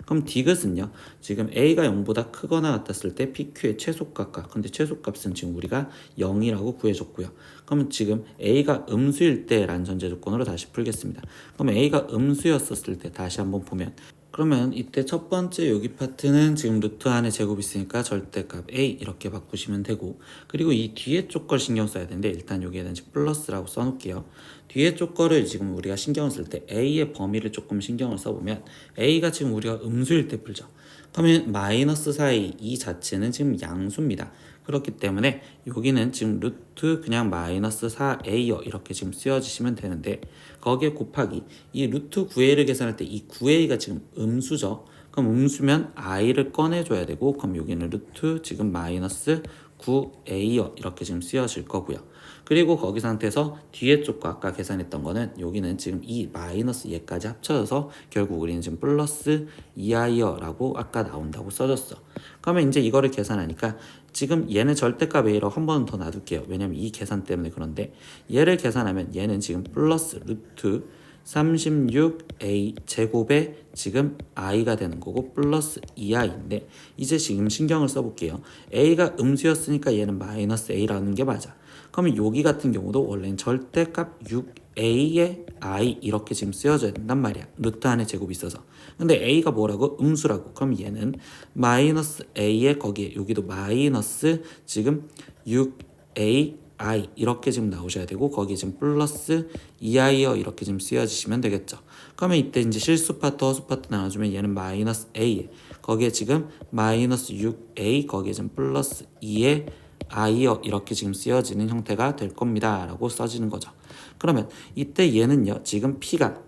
그럼 디귿은요. 지금 a가 0보다 크거나 같았을 때 pq의 최소값과 근데 최소값은 지금 우리가 0이라고 구해줬고요. 그러면 지금 a가 음수일 때라는 전제 조건으로 다시 풀겠습니다. 그럼 a가 음수였었을 때 다시 한번 보면 그러면 이때 첫 번째 여기 파트는 지금 루트 안에 제곱이 있으니까 절대값 a 이렇게 바꾸시면 되고 그리고 이 뒤에 쪽 걸 신경 써야 되는데 일단 여기에는 플러스라고 써놓을게요. 뒤에 쪽 거를 지금 우리가 신경을 쓸 때 a의 범위를 조금 신경을 써보면 a가 지금 우리가 음수일 때 풀죠. 그러면 마이너스 4a 이 자체는 지금 양수입니다. 그렇기 때문에 여기는 지금 루트 그냥 마이너스 4a요 이렇게 지금 쓰여주시면 되는데, 거기에 곱하기 이 루트 9a를 계산할 때 이 9a가 지금 음수죠. 그럼 음수면 i를 꺼내줘야 되고, 그럼 여기는 루트 지금 마이너스 9a요 이렇게 지금 쓰여질 거고요. 그리고 거기 상태에서 뒤에 쪽과 아까 계산했던 거는 여기는 지금 이 마이너스 얘까지 합쳐져서 결국 우리는 지금 플러스 2i요 라고 아까 나온다고 써줬어. 그러면 이제 이거를 계산하니까 지금 얘는 절대값 a라고 한 번 더 놔둘게요. 왜냐면 이 계산 때문에. 그런데 얘를 계산하면 얘는 지금 플러스 루트 36a 제곱에 지금 i가 되는 거고 플러스 2i인데, 이제 지금 신경을 써볼게요. a가 음수였으니까 얘는 마이너스 a라는 게 맞아. 그러면 여기 같은 경우도 원래는 절대값 6a의 i 이렇게 지금 쓰여져야 된단 말이야. 루트 안에 제곱이 있어서. 근데 a가 뭐라고? 음수라고. 그럼 얘는 마이너스 a에 거기에 여기도 마이너스 지금 6a i 이렇게 지금 나오셔야 되고, 거기에 지금 플러스 2i요 이렇게 지금 쓰여지시면 되겠죠. 그러면 이때 이제 실수 파트 허수 파트 나눠주면 얘는 마이너스 a에 거기에 지금 마이너스 6a 거기에 지금 플러스 2에 i요 이렇게 지금 쓰여지는 형태가 될 겁니다 라고 써지는 거죠. 그러면 이때 얘는요 지금 p가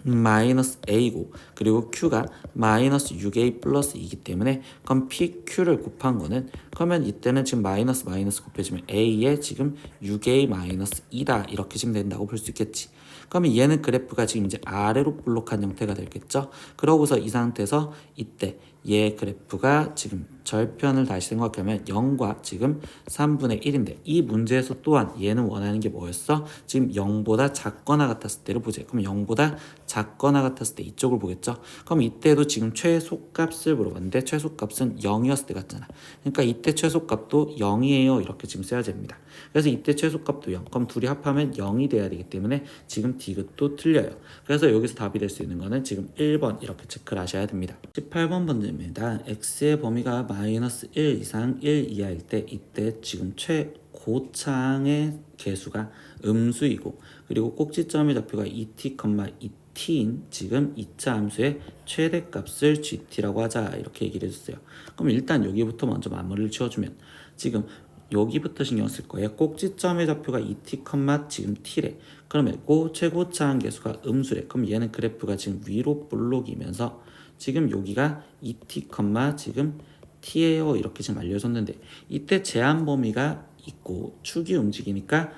마이너스 a고 그리고 q가 마이너스 6a 플러스 2이기 때문에, 그럼 p, q를 곱한 거는, 그러면 이때는 지금 마이너스 마이너스 곱해주면 a에 지금 6a 마이너스 2다 이렇게 지금 된다고 볼 수 있겠지. 그러면 얘는 그래프가 지금 이제 아래로 볼록한 형태가 되겠죠. 그러고서 이 상태에서 이때 얘 그래프가 지금 절편을 다시 생각하면 0과 지금 3분의 1인데, 이 문제에서 또한 얘는 원하는 게 뭐였어? 지금 0보다 작거나 같았을 때를 보자. 그럼 0보다 작거나 같았을 때 이쪽을 보겠죠. 그럼 이때도 지금 최소값을 물어봤는데 최소값은 0이었을 때 같잖아. 그러니까 이때 최소값도 0이에요 이렇게 지금 써야 됩니다. 그래서 이때 최소값도 0. 그럼 둘이 합하면 0이 돼야 되기 때문에 지금 디귿도 틀려요. 그래서 여기서 답이 될 수 있는 거는 지금 1번 이렇게 체크를 하셔야 됩니다. 18번 문제입니다. x의 범위가 마이너스 1 이상 1 이하일 때 이때 지금 최고창의 개수가 음수이고, 그리고 꼭지점의 좌표가 2t, 2t인 지금 2차 함수의 최대값을 gt라고 하자 이렇게 얘기를 해줬어요. 그럼 일단 여기부터 먼저 마무리를 지어주면, 지금 여기부터 신경 쓸 거예요. 꼭지점의 좌표가 2t, 지금 t래. 그러면 그 최고차항 계수가 음수래. 그럼 얘는 그래프가 지금 위로 볼록이면서 지금 여기가 2t, 지금 t예요 이렇게 지금 알려줬는데, 이때 제한 범위가 있고 축이 움직이니까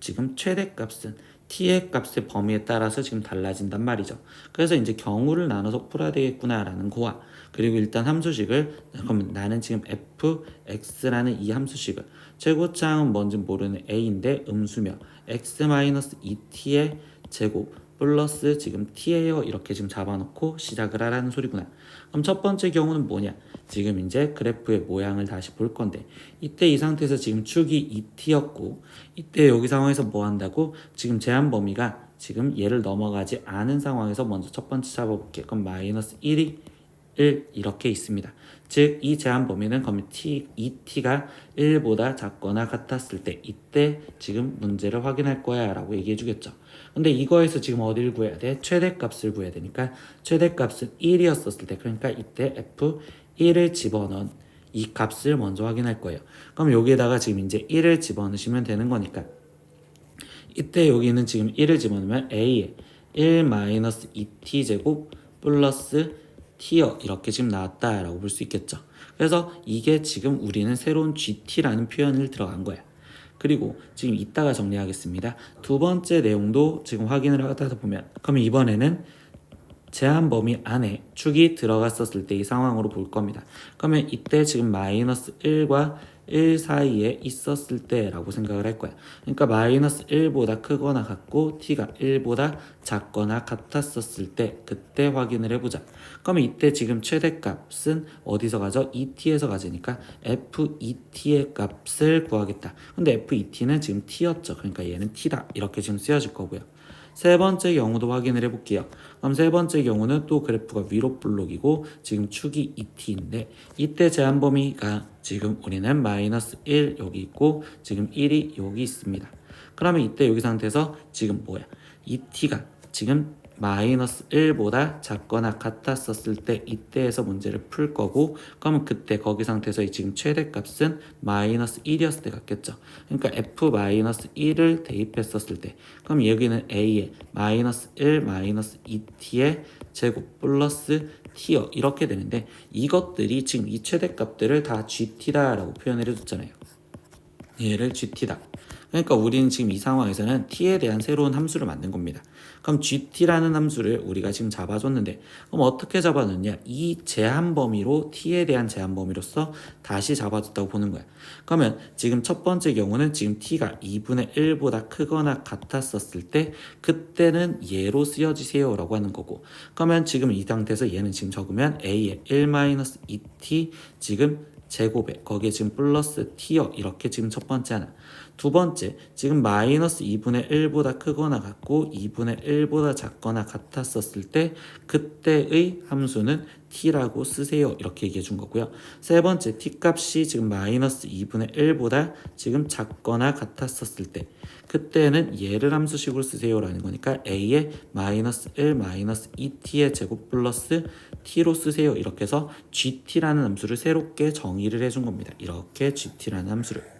지금 최대값은 t의 값의 범위에 따라서 지금 달라진단 말이죠. 그래서 이제 경우를 나눠서 풀어야 되겠구나라는 거와, 그리고 일단 함수식을, 그러면 나는 지금 fx라는 이 함수식을 최고차항은 뭔지 모르는 a인데 음수며 x-2t의 제곱 플러스 지금 t예요 이렇게 지금 잡아놓고 시작을 하라는 소리구나. 그럼 첫 번째 경우는 뭐냐? 지금 이제 그래프의 모양을 다시 볼 건데, 이때 이 상태에서 지금 축이 2t였고, 이때 여기 상황에서 뭐 한다고? 지금 제한 범위가 지금 얘를 넘어가지 않은 상황에서 먼저 첫 번째 잡아볼게. 그럼 마이너스 1이 1 이렇게 있습니다. 즉 이 제한 범위는 그럼 이 t가 1보다 작거나 같았을 때 이때 지금 문제를 확인할 거야 라고 얘기해 주겠죠. 근데 이거에서 지금 어디를 구해야 돼? 최대값을 구해야 되니까 최대값은 1이었었을 때, 그러니까 이때 f1을 집어넣은 이 값을 먼저 확인할 거예요. 그럼 여기에다가 지금 이제 1을 집어넣으시면 되는 거니까, 이때 여기는 지금 1을 집어넣으면 a에 1-2t 제곱 플러스 t요 이렇게 지금 나왔다라고 볼 수 있겠죠. 그래서 이게 지금 우리는 새로운 gt라는 표현을 들어간 거야. 그리고 지금 이따가 정리하겠습니다. 두 번째 내용도 지금 확인을 하다 보면, 그러면 이번에는 제한 범위 안에 축이 들어갔었을 때 이 상황으로 볼 겁니다. 그러면 이때 지금 마이너스 1과 1 사이에 있었을 때라고 생각을 할 거야. 그러니까 마이너스 1보다 크거나 같고 t가 1보다 작거나 같았었을 때 그때 확인을 해보자. 그러면 이때 지금 최대값은 어디서 가죠? 2t에서 가지니까 f2t의 값을 구하겠다. 근데 f2t는 지금 t였죠. 그러니까 얘는 t다 이렇게 지금 쓰여질 거고요. 세 번째 경우도 확인을 해볼게요. 그럼 세 번째 경우는 또 그래프가 위로 볼록이고 지금 축이 2t인데, 이때 제한 범위가 지금 우리는 마이너스 1 여기 있고 지금 1이 여기 있습니다. 그러면 이때 여기 상태에서 지금 뭐야? 2t가 지금 마이너스 1보다 작거나 같았었을 때 이때에서 문제를 풀 거고, 그러면 그때 거기 상태에서 지금 최대값은 마이너스 1이었을 때 같겠죠. 그러니까 f 마이너스 1을 대입했었을 때, 그럼 여기는 a에 마이너스 1 마이너스 2t의 제곱 플러스 t요 이렇게 되는데, 이것들이 지금 이 최대값들을 다 gt다 라고 표현을 해줬잖아요. 얘를 gt다. 그러니까 우리는 지금 이 상황에서는 t에 대한 새로운 함수를 만든 겁니다. 그럼 gt라는 함수를 우리가 지금 잡아줬는데, 그럼 어떻게 잡아줬냐? 이 제한 범위로 t에 대한 제한 범위로서 다시 잡아줬다고 보는 거야. 그러면 지금 첫 번째 경우는 지금 t가 2분의 1보다 크거나 같았었을 때 그때는 얘로 쓰여지세요 라고 하는 거고, 그러면 지금 이 상태에서 얘는 지금 적으면 a에 1-2t 지금 제곱에 거기에 지금 플러스 t요 이렇게 지금 첫 번째 하나. 두 번째, 지금 마이너스 2분의 1보다 크거나 같고 2분의 1보다 작거나 같았었을 때 그때의 함수는 t라고 쓰세요 이렇게 얘기해 준 거고요. 세 번째, t 값이 지금 마이너스 2분의 1보다 지금 작거나 같았었을 때 그때는 얘를 함수식으로 쓰세요 라는 거니까 a에 마이너스 1 마이너스 2t의 제곱 플러스 t로 쓰세요 이렇게 해서 gt라는 함수를 새롭게 정의를 해준 겁니다. 이렇게 gt라는 함수를.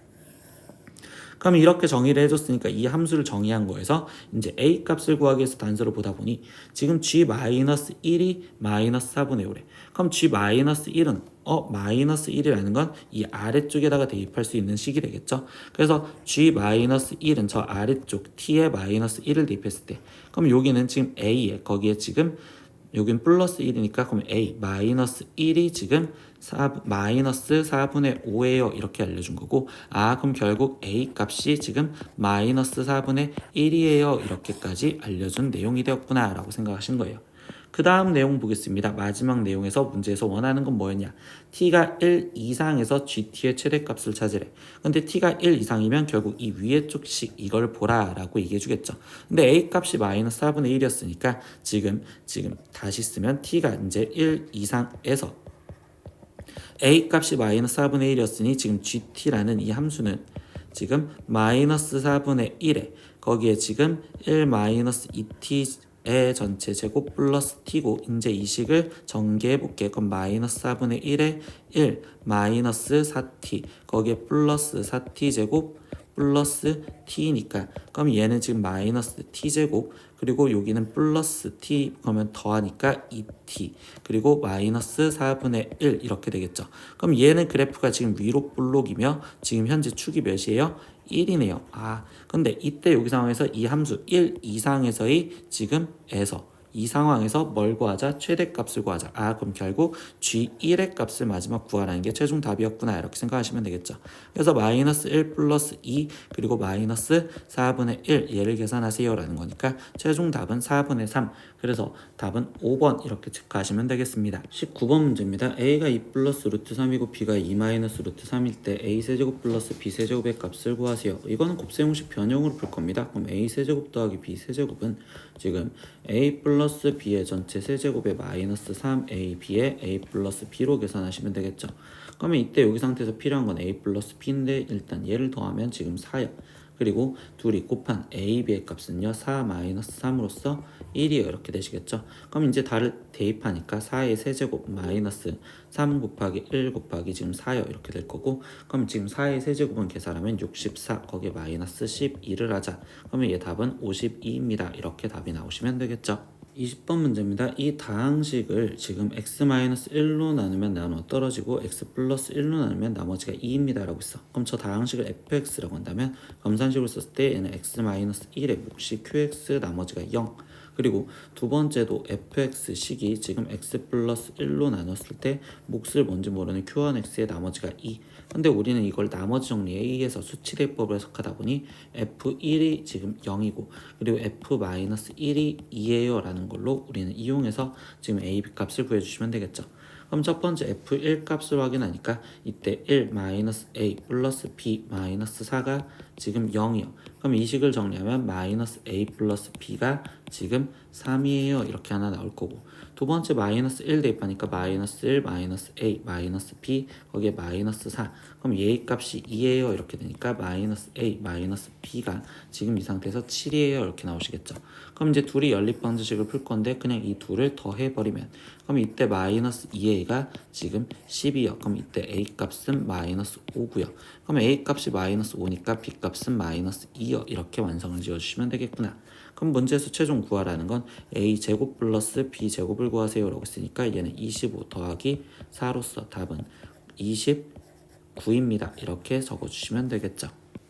그럼 이렇게 정의를 해줬으니까 이 함수를 정의한 거에서 이제 a 값을 구하기 위해서 단서를 보다 보니 지금 g-1이 마이너스 4분의 5래. 그럼 g-1은 마이너스 1이라는 건 이 아래쪽에다가 대입할 수 있는 식이 되겠죠. 그래서 g-1은 저 아래쪽 t에 마이너스 1을 대입했을 때, 그럼 여기는 지금 a에 거기에 지금 여긴 플러스 1이니까 그럼 a 마이너스 1이 지금 마이너스 4분의 5예요 이렇게 알려준 거고, 그럼 결국 a 값이 지금 마이너스 4분의 1이에요 이렇게까지 알려준 내용이 되었구나 라고 생각하신 거예요. 그 다음 내용 보겠습니다. 마지막 내용에서 문제에서 원하는 건 뭐였냐? t가 1 이상에서 gt의 최대값을 찾으래. 근데 t가 1 이상이면 결국 이 위에 쪽씩 이걸 보라 라고 얘기해 주겠죠. 근데 a 값이 마이너스 4분의 1이었으니까 지금 다시 쓰면 t가 이제 1 이상에서 a 값이 마이너스 4분의 1이었으니 지금 gt라는 이 함수는 지금 마이너스 4분의 1에 거기에 지금 1 마이너스 2t 의 전체 제곱 플러스 t고, 이제 이 식을 전개해 볼게. 그럼 마이너스 4분의 1에 1 마이너스 4t 거기에 플러스 4t 제곱 플러스 t니까 그럼 얘는 지금 마이너스 t 제곱 그리고 여기는 플러스 t 그러면 더하니까 2t 그리고 마이너스 4분의 1 이렇게 되겠죠. 그럼 얘는 그래프가 지금 위로 볼록이며 지금 현재 축이 몇이에요? 1이네요. 근데 이때 여기 상황에서 이 함수 1 이상에서의 지금에서 이 상황에서 뭘 구하자? 최대값을 구하자. 그럼 결국 g1의 값을 마지막 구하라는 게 최종 답이었구나 이렇게 생각하시면 되겠죠. 그래서 마이너스 1 플러스 2 그리고 마이너스 4분의 1 얘를 계산하세요 라는 거니까 최종 답은 4분의 3. 그래서 답은 5번 이렇게 체크하시면 되겠습니다. 19번 문제입니다. a가 2 플러스 루트 3이고 b가 2 마이너스 루트 3일 때 a 세제곱 플러스 b 세제곱의 값을 구하세요. 이거는 곱셈공식 변형으로 풀 겁니다. 그럼 a 세제곱 더하기 b 세제곱은 지금 a 플러스 b의 전체 세제곱의 마이너스 3ab의 a 플러스 b로 계산하시면 되겠죠. 그러면 이때 여기 상태에서 필요한 건 a 플러스 b인데 일단 얘를 더하면 지금 4야. 그리고 둘이 곱한 a, b의 값은요 4 마이너스 3으로서 1이요 이렇게 되시겠죠. 그럼 이제 다를 대입하니까 4의 세제곱 마이너스 3 곱하기 1 곱하기 지금 4요 이렇게 될 거고, 그럼 지금 4의 세제곱은 계산하면 64 거기에 마이너스 12를 하자. 그러면 얘 답은 52입니다. 이렇게 답이 나오시면 되겠죠. 20번 문제입니다. 이 다항식을 지금 x-1로 나누면 나눠 떨어지고 x 플러스 1로 나누면 나머지가 2입니다 라고 있어. 그럼 저 다항식을 fx라고 한다면 검산식으로 썼을 때 얘는 x-1의 몫이 qx 나머지가 0. 그리고 두 번째도 fx식이 지금 x 플러스 1로 나눴을 때 몫을 뭔지 모르는 q1x의 나머지가 2. 근데 우리는 이걸 나머지 정리 A에서 수치대법을 해석하다 보니 F1이 지금 0이고 그리고 F-1이 2예요 라는 걸로 우리는 이용해서 지금 A, B 값을 구해주시면 되겠죠. 그럼 첫 번째 F1 값을 확인하니까 이때 1-A 플러스 B-4가 지금 0이요. 그럼 이 식을 정리하면 마이너스 A 플러스 B가 지금 3이에요. 이렇게 하나 나올 거고, 두 번째 마이너스 1 대입하니까 마이너스 1, 마이너스 a, 마이너스 b, 거기에 마이너스 4. 그럼 얘의 값이 2예요. 이렇게 되니까 마이너스 a, 마이너스 b가 지금 이 상태에서 7이에요. 이렇게 나오시겠죠. 그럼 이제 둘이 연립방정식을 풀 건데 그냥 이 둘을 더해버리면 그럼 이때 마이너스 2a가 지금 10이요. 그럼 이때 a 값은 마이너스 5고요. 그럼 a 값이 마이너스 5니까 b 값은 마이너스 2요. 이렇게 완성을 지어주시면 되겠구나. 그럼 문제에서 최종 구하라는 건 a제곱 플러스 b제곱을 구하세요 라고 했으니까 얘는 25 더하기 4로서 답은 29입니다. 이렇게 적어주시면 되겠죠.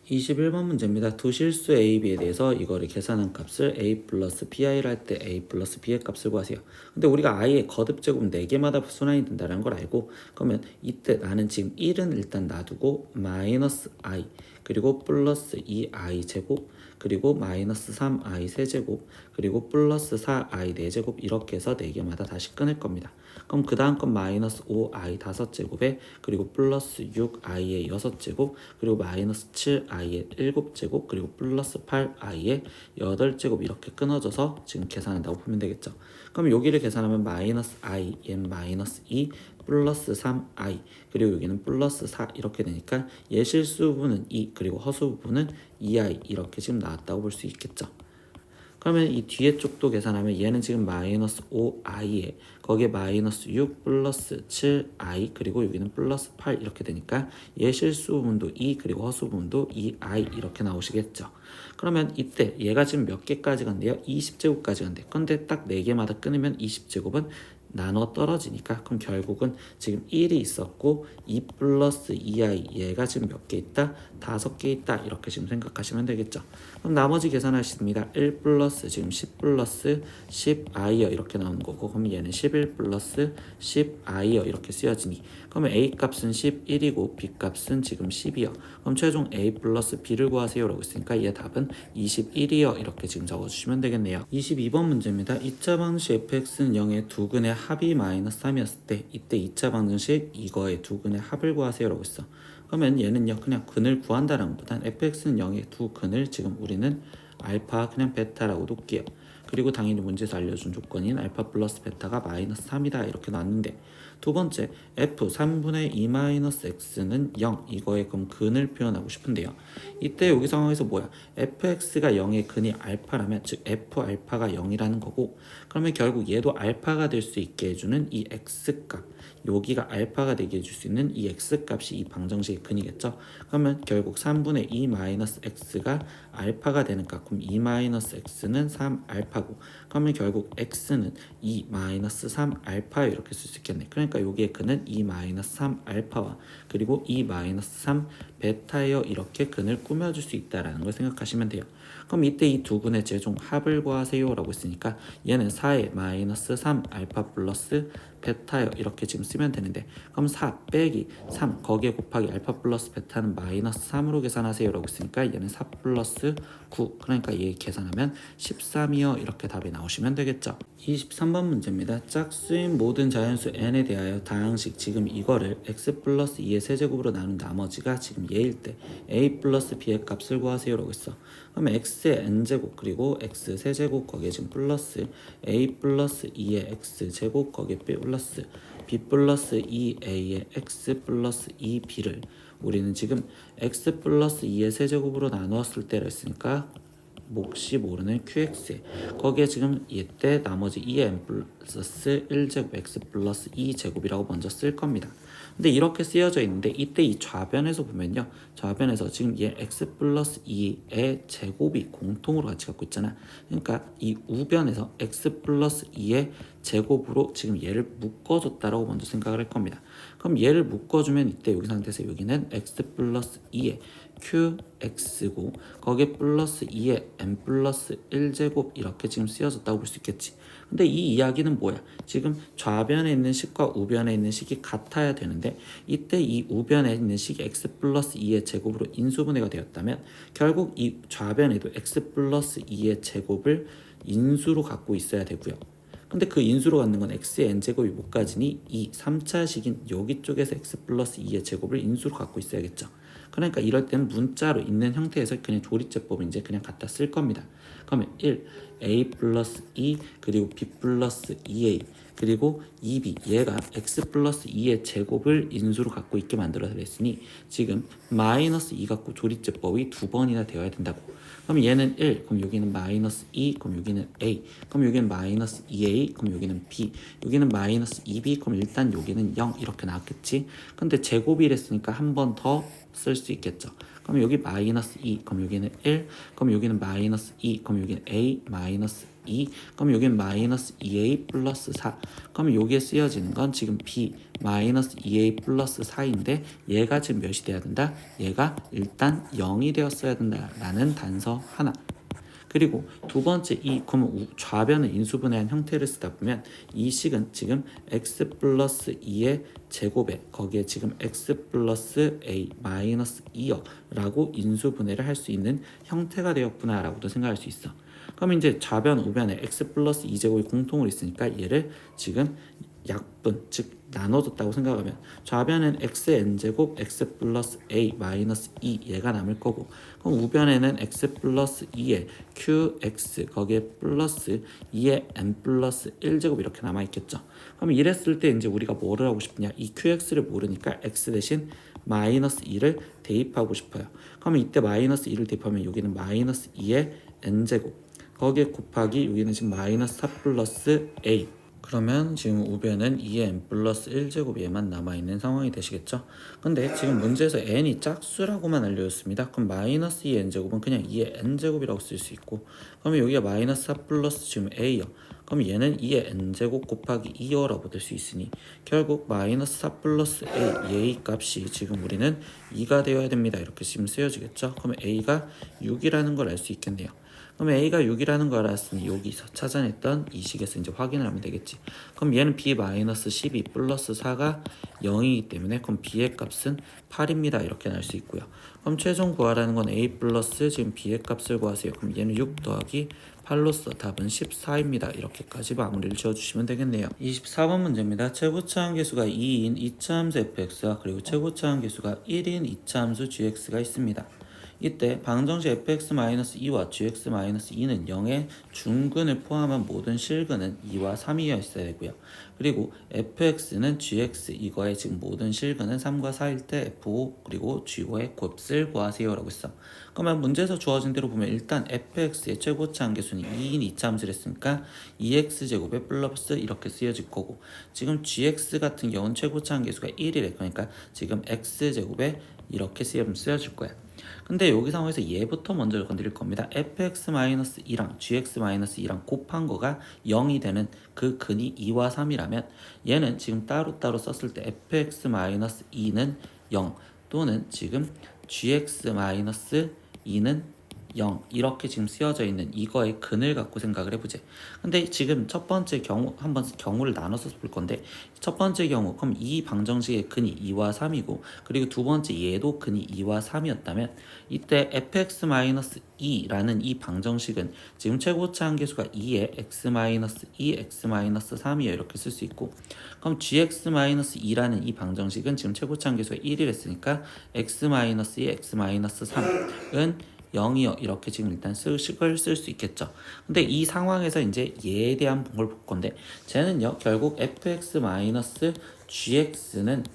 21번 문제입니다. 두 실수 a, b에 대해서 이거를 계산한 값을 a 플러스 bi를 할 때 a 플러스 b의 값을 구하세요. 근데 우리가 i의 거듭제곱은 4개마다 순환이 된다는 걸 알고 그러면 이때 나는 지금 1은 일단 놔두고 마이너스 i 그리고 플러스 2i 제곱 그리고 마이너스 3i 세제곱 그리고 플러스 4i 4제곱 이렇게 해서 4개마다 다시 끊을 겁니다. 그럼 그 다음 건 마이너스 5i 5제곱에 그리고 플러스 6i의 6제곱 그리고 마이너스 7i의 7제곱 그리고 플러스 8i의 8제곱 이렇게 끊어져서 지금 계산한다고 보면 되겠죠. 그럼 여기를 계산하면 마이너스 i, 얘는 마이너스 2 플러스 3i 그리고 여기는 플러스 4 이렇게 되니까 예실수 부분은 2 그리고 허수 부분은 2i 이렇게 지금 나왔다고 볼 수 있겠죠. 그러면 이 뒤에 쪽도 계산하면 얘는 지금 마이너스 5i에 거기에 마이너스 6 플러스 7i 그리고 여기는 플러스 8 이렇게 되니까 예실수 부분도 2 그리고 허수 부분도 2i 이렇게 나오시겠죠. 그러면 이때 얘가 지금 몇 개까지 간대요? 20제곱까지 간대. 근데 딱 4개마다 끊으면 20제곱은 나눠 떨어지니까 그럼 결국은 지금 1이 있었고 2 플러스 2i 얘가 지금 몇 개 있다? 5개 있다. 이렇게 지금 생각하시면 되겠죠. 그럼 나머지 계산하십니다. 1 플러스 지금 10 플러스 10i요 이렇게 나오는 거고 그럼 얘는 11 플러스 10i요 이렇게 쓰여지니 그러면 a 값은 11이고 b 값은 지금 10이요. 그럼 최종 a 플러스 b를 구하세요 라고 했으니까 얘 답은 21이요 이렇게 지금 적어주시면 되겠네요. 22번 문제입니다. 2차 방정식 fx는 0의 두 근의 합이 마이너스 3이었을 때 이때 2차 방정식 이거의 두 근의 합을 구하세요 라고 했어. 그러면 얘는요 그냥 근을 구한다는 것보단 fx는 0의 두 근을 지금 우리는 알파 그냥 베타라고 놓을게요. 그리고 당연히 문제에서 알려준 조건인 알파 플러스 베타가 마이너스 3이다 이렇게 나왔는데 두 번째 f 3분의 2 마이너스 x는 0 이거의 그럼 근을 표현하고 싶은데요. 이때 여기 상황에서 뭐야? fx가 0의 근이 알파라면 즉 f 알파가 0이라는 거고 그러면 결국 얘도 알파가 될 수 있게 해주는 이 x값 여기가 알파가 되게 해줄 수 있는 이 x값이 이 방정식의 근이겠죠. 그러면 결국 3분의 2 마이너스 x가 알파가 되는 값 그럼 2 마이너스 x는 3 알파고 그러면 결국 x는 2 마이너스 3 알파 이렇게 쓸 수 있겠네. 그러니까 여기의 근은 2 마이너스 3 알파와 그리고 2 마이너스 3 베타예요. 이렇게 근을 꾸며줄 수 있다라는 걸 생각하시면 돼요. 그럼 이때 이 두 근의 최종 합을 구하세요 라고 했으니까 얘는 4의 마이너스 3 알파 플러스 베타요 이렇게 지금 쓰면 되는데 그럼 4 빼기 3 거기에 곱하기 알파 플러스 베타는 마이너스 3으로 계산하세요 라고 했으니까 얘는 4 플러스 9 그러니까 얘 계산하면 13이요 이렇게 답이 나오시면 되겠죠. 23번 문제입니다. 짝수인 모든 자연수 n에 대하여 다항식 지금 이거를 x 플러스 2의 세제곱으로 나눈 나머지가 지금 얘일 때 a 플러스 b의 값을 구하세요 라고 했어. 그러면 x의 n제곱 그리고 x 세제곱 거기에 지금 플러스 a 플러스 2의 x제곱 거기에 플러스 b 플러스 2a의 x 플러스 2b를 우리는 지금 x 플러스 2의 세제곱으로 나누었을 때를 했으니까 몫이 모르는 qx에 거기에 지금 이때 나머지 2n 플러스 1제곱 x 플러스 2제곱이라고 먼저 쓸 겁니다. 근데 이렇게 쓰여져 있는데 이때 이 좌변에서 보면요 좌변에서 지금 얘 x 플러스 2의 제곱이 공통으로 같이 갖고 있잖아. 그러니까 이 우변에서 x 플러스 2의 제곱으로 지금 얘를 묶어줬다라고 먼저 생각을 할 겁니다. 그럼 얘를 묶어주면 이때 여기 상태에서 여기는 x 플러스 2의 qx고 거기에 플러스 2의 n 플러스 1제곱 이렇게 지금 쓰여졌다고 볼 수 있겠지. 근데 이 이야기는 뭐야? 지금 좌변에 있는 식과 우변에 있는 식이 같아야 되는데 이때 이 우변에 있는 식이 x 플러스 2의 제곱으로 인수분해가 되었다면 결국 이 좌변에도 x 플러스 2의 제곱을 인수로 갖고 있어야 되고요. 근데 그 인수로 갖는 건 x의 n제곱이 못 가지니 이 3차식인 여기 쪽에서 x 플러스 2의 제곱을 인수로 갖고 있어야겠죠. 그러니까 이럴 때는 문자로 있는 형태에서 그냥 조리제법을 이제 그냥 갖다 쓸 겁니다. 그러면 1 a 플러스 2 그리고 b 플러스 2a 그리고 2b 얘가 x 플러스 2의 제곱을 인수로 갖고 있게 만들어서 했으니 지금 마이너스 2 갖고 조립제법이 두 번이나 되어야 된다고. 그럼 얘는 1, 그럼 여기는 마이너스 2, 그럼 여기는 a, 그럼 여기는 마이너스 2a, 그럼 여기는 b, 여기는 마이너스 2b, 그럼 일단 여기는 0 이렇게 나왔겠지. 근데 제곱이랬으니까 한 번 더 쓸 수 있겠죠. 그럼 여기 마이너스 2, 그럼 여기는 1, 그럼 여기는 마이너스 2, 그럼 여기는 a 마이너스 2, 그럼 여기는 마이너스 2a 플러스 4, 그럼 여기에 쓰여지는 건 지금 b 마이너스 2a 플러스 4인데 얘가 지금 몇이 돼야 된다? 얘가 일단 0이 되었어야 된다라는 단서 하나. 그리고 두 번째 그럼 좌변은 인수분해한 형태를 쓰다 보면 이 식은 지금 x 플러스 2의 제곱에 거기에 지금 x 플러스 a 마이너스 2여 라고 인수분해를 할 수 있는 형태가 되었구나 라고도 생각할 수 있어. 그럼 이제 좌변 우변에 x 플러스 2제곱이 공통으로 있으니까 얘를 지금 약분 즉 나눠줬다고 생각하면 좌변은 xn제곱 x 플러스 a 마이너스 2 얘가 남을 거고, 그럼 우변에는 x 플러스 2에 qx 거기에 플러스 2에 n 플러스 1제곱 이렇게 남아있겠죠. 그럼 이랬을 때 이제 우리가 뭐를 하고 싶냐, 이 qx를 모르니까 x 대신 마이너스 2를 대입하고 싶어요. 그러면 이때 마이너스 2를 대입하면 여기는 마이너스 2에 n제곱 거기에 곱하기 여기는 지금 마이너스 4 플러스 a, 그러면 지금 우변은 2의 n 플러스 1제곱 얘만 남아있는 상황이 되시겠죠. 근데 지금 문제에서 n이 짝수라고만 알려줬습니다. 그럼 마이너스 2의 n제곱은 그냥 2의 n제곱이라고 쓸 수 있고, 그러면 여기가 마이너스 4 플러스 지금 a요. 그럼 얘는 2의 n제곱 곱하기 2여라고 될 수 있으니 결국 마이너스 4 플러스 a 얘의 값이 지금 우리는 2가 되어야 됩니다. 이렇게 지금 쓰여지겠죠. 그러면 a가 6이라는 걸 알 수 있겠네요. 그럼 a가 6이라는 걸 알았으니 여기서 찾아냈던 이 식에서 이제 확인을 하면 되겠지. 그럼 얘는 b-12 플러스 4가 0이기 때문에 그럼 b의 값은 8입니다. 이렇게 날 수 있고요. 그럼 최종 구하라는 건 a 플러스 지금 b의 값을 구하세요. 그럼 얘는 6 더하기 8로서 답은 14입니다. 이렇게까지 마무리를 지어주시면 되겠네요. 24번 문제입니다. 최고차 함계수가 2인 2차 함수 fx와 그리고 최고차 함계수가 1인 2차 함수 gx가 있습니다. 이때 방정식 fx-2와 gx-2는 0의 중근을 포함한 모든 실근은 2와 3이어 있어야 되고요. 그리고 fx는 gx 이거의 지금 모든 실근은 3과 4일 때 f5 그리고 g5의 곱을 구하세요 라고 했어. 그러면 문제에서 주어진 대로 보면 일단 fx의 최고차 함계수는 2인 2차 함수를 했으니까 2x제곱에 플러스 이렇게 쓰여질 거고, 지금 gx 같은 경우는 최고차 함계수가 1이래. 그러니까 지금 x제곱에 이렇게 쓰여질 거야. 근데 여기 상황에서 얘부터 먼저 건드릴 겁니다. fx-2랑 gx-2랑 곱한 거가 0이 되는 그 근이 2와 3이라면 얘는 지금 따로따로 썼을 때 fx-2는 0 또는 지금 gx-2는 0 이렇게 지금 쓰여져 있는 이거의 근을 갖고 생각을 해보자. 근데 지금 첫 번째 경우 한번 경우를 나눠서 볼 건데, 첫 번째 경우 그럼 이 방정식의 근이 2와 3이고 그리고 두 번째 얘도 근이 2와 3이었다면 이때 fx-2라는 이 방정식은 지금 최고차 함계수가 2에 x-2 x-3이에요. 이렇게 쓸 수 있고, 그럼 gx-2라는 이 방정식은 지금 최고차 함계수가 1이랬으니까 x-2 x-3은 0이요. 이렇게 지금 일단 식을 쓸 수 있겠죠. 근데 이 상황에서 이제 얘에 대한 걸 볼 건데, 쟤는요 결국 fx-gx는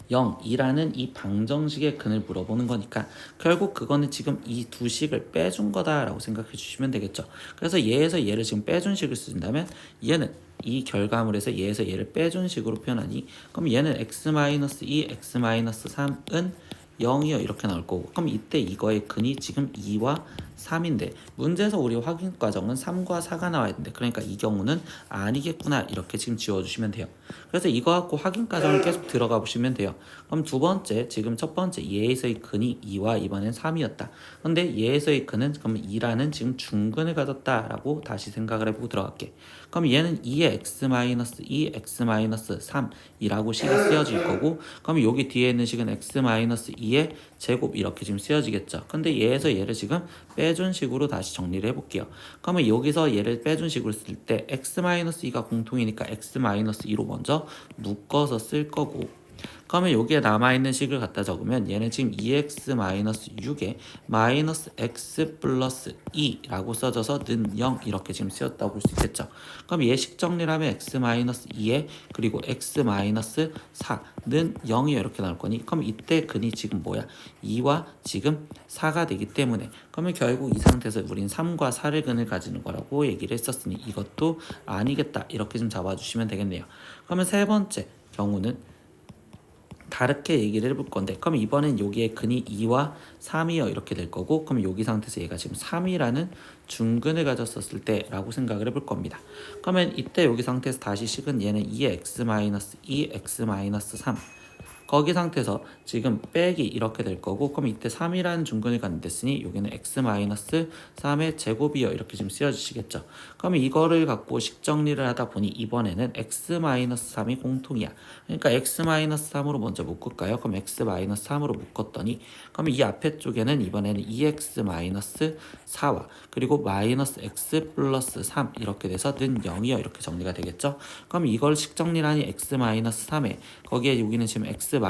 0이라는 이 방정식의 근을 물어보는 거니까 결국 그거는 지금 이 두 식을 빼준 거다라고 생각해 주시면 되겠죠. 그래서 얘에서 얘를 지금 빼준 식을 쓴다면 얘는 이 결과물에서 얘에서 얘를 빼준 식으로 표현하니 그럼 얘는 x-2 x-3은 0이요. 이렇게 나올 거고, 그럼 이때 이거의 근이 지금 2와 3인데 문제에서 우리 확인 과정은 3과 4가 나와야 되는데, 그러니까 이 경우는 아니겠구나 이렇게 지금 지워주시면 돼요. 그래서 이거 갖고 확인 과정을 계속 들어가 보시면 돼요. 그럼 두 번째, 지금 첫 번째 얘에서의 근이 2와 이번엔 3이었다. 근데 얘에서의 근은 그럼 2라는 지금 중근을 가졌다라고 다시 생각을 해보고 들어갈게. 그럼 얘는 2의 x-2 x-3이라고 식이 쓰여질 거고, 그럼 여기 뒤에 있는 식은 x-2의 제곱 이렇게 지금 쓰여지겠죠. 근데 얘에서 얘를 지금 빼준 식으로 다시 정리를 해볼게요. 그러면 여기서 얘를 빼준 식으로 쓸 때 x-2가 공통이니까 x-2로 먼저 묶어서 쓸 거고, 그러면 여기에 남아있는 식을 갖다 적으면 얘는 지금 2x-6에 마이너스 x 플러스 2라고 써져서 는 0 이렇게 지금 쓰였다고 볼 수 있겠죠. 그럼 얘 식 정리를 하면 x-2에 그리고 x-4는 0이 이렇게 나올 거니 그럼 이때 근이 지금 뭐야? 2와 지금 4가 되기 때문에 그러면 결국 이 상태에서 우린 3과 4를 근을 가지는 거라고 얘기를 했었으니 이것도 아니겠다 이렇게 좀 잡아주시면 되겠네요. 그러면 세 번째 경우는 다르게 얘기를 해볼 건데 그럼 이번엔 여기에 근이 2와 3이요 이렇게 될 거고 그럼 여기 상태에서 얘가 지금 3이라는 중근을 가졌었을 때 라고 생각을 해볼 겁니다. 그러면 이때 여기 상태에서 다시 식은 얘는 2의 x-2, x-3 거기 상태에서 지금 빼기 이렇게 될 거고 그럼 이때 3이라는 중근을 갖는데 쓰니 여기는 x-3의 제곱이요 이렇게 지금 쓰여주시겠죠. 그러면 이거를 갖고 식 정리를 하다 보니 이번에는 x-3이 공통이야. 그러니까 x-3으로 먼저 묶을까요? 그럼 x-3으로 묶었더니 그러면 이 앞에 쪽에는 이번에는 2x-4와 그리고 마이너스 x 플러스 3 이렇게 돼서 는 0이요 이렇게 정리가 되겠죠. 그럼 이걸 식 정리를 하니 x-3에 거기에 여기는 지금 x-1은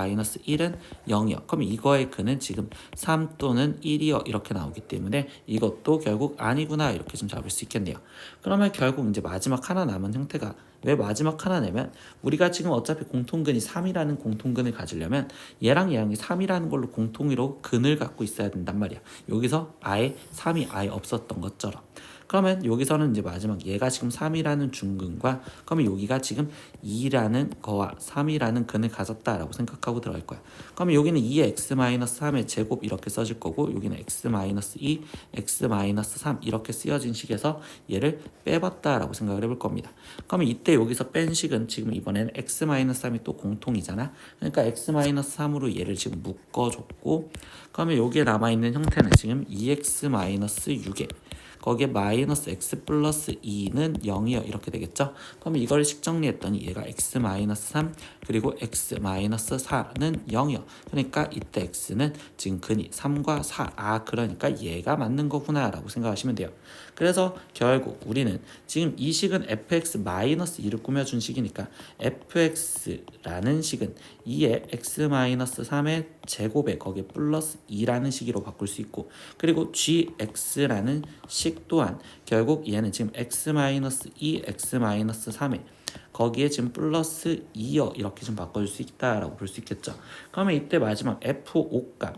0이요. 그럼 이거의 근은 지금 3 또는 1이요 이렇게 나오기 때문에 이것도 결국 아니구나 이렇게 좀 잡을 수 있겠네요. 그러면 결국 이제 마지막 하나 남은 형태가 왜 마지막 하나 내면 우리가 지금 어차피 공통근이 3이라는 공통근을 가지려면 얘랑 얘랑이 3이라는 걸로 공통으로 근을 갖고 있어야 된단 말이야. 여기서 아예 3이 아예 없었던 것처럼. 그러면 여기서는 이제 마지막 얘가 지금 3이라는 중근과 그러면 여기가 지금 2라는 거와 3이라는 근을 가졌다라고 생각하고 들어갈 거야. 그러면 여기는 2의 x-3의 제곱 이렇게 써질 거고 여기는 x-2, x-3 이렇게 쓰여진 식에서 얘를 빼봤다라고 생각을 해볼 겁니다. 그러면 이때 여기서 뺀 식은 지금 이번에는 x-3이 또 공통이잖아. 그러니까 x-3으로 얘를 지금 묶어줬고 그러면 여기에 남아있는 형태는 지금 2x-6에 거기에 마이너스 x 플러스 2는 0이요 이렇게 되겠죠. 그럼 이걸 식 정리했더니 얘가 x-3 그리고 x-4는 0이요. 그러니까 이때 x는 지금 근이 3과 4 그러니까 얘가 맞는 거구나 라고 생각하시면 돼요. 그래서 결국 우리는 지금 이 식은 fx-2를 꾸며준 식이니까 fx라는 식은 2의 x-3의 제곱에 거기에 플러스 2라는 식으로 바꿀 수 있고 그리고 gx라는 식 또한 결국 얘는 지금 x-2, x-3에 거기에 지금 플러스 2여 이렇게 좀 바꿔줄 수 있다라고 볼 수 있겠죠. 그러면 이때 마지막 f5 값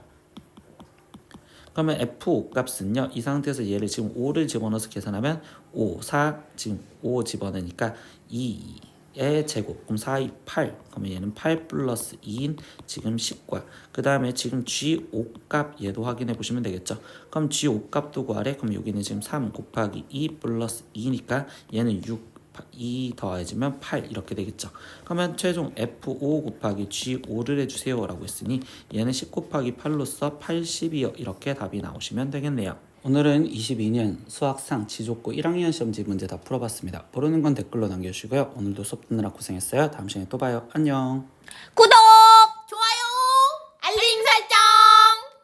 그러면 f5 값은요 이 상태에서 얘를 지금 5를 집어넣어서 계산하면 5, 4 지금 5 집어넣으니까 2의 제곱 그럼 4, 2, 8 그러면 얘는 8 플러스 2인 지금 10과 그 다음에 지금 G5 값 얘도 확인해 보시면 되겠죠. 그럼 G5 값도 구하래. 그럼 여기는 지금 3 곱하기 2 플러스 2니까 얘는 6 2 더해지면 8 이렇게 되겠죠. 그러면 최종 F5 곱하기 G5를 해주세요 라고 했으니 얘는 10 곱하기 8로서 80이요 이렇게 답이 나오시면 되겠네요. 오늘은 22년 수학상 지족고 1학년 시험지 문제 다 풀어봤습니다. 모르는 건 댓글로 남겨주시고요. 오늘도 수업 듣느라 고생했어요. 다음 시간에 또 봐요. 안녕.
구독!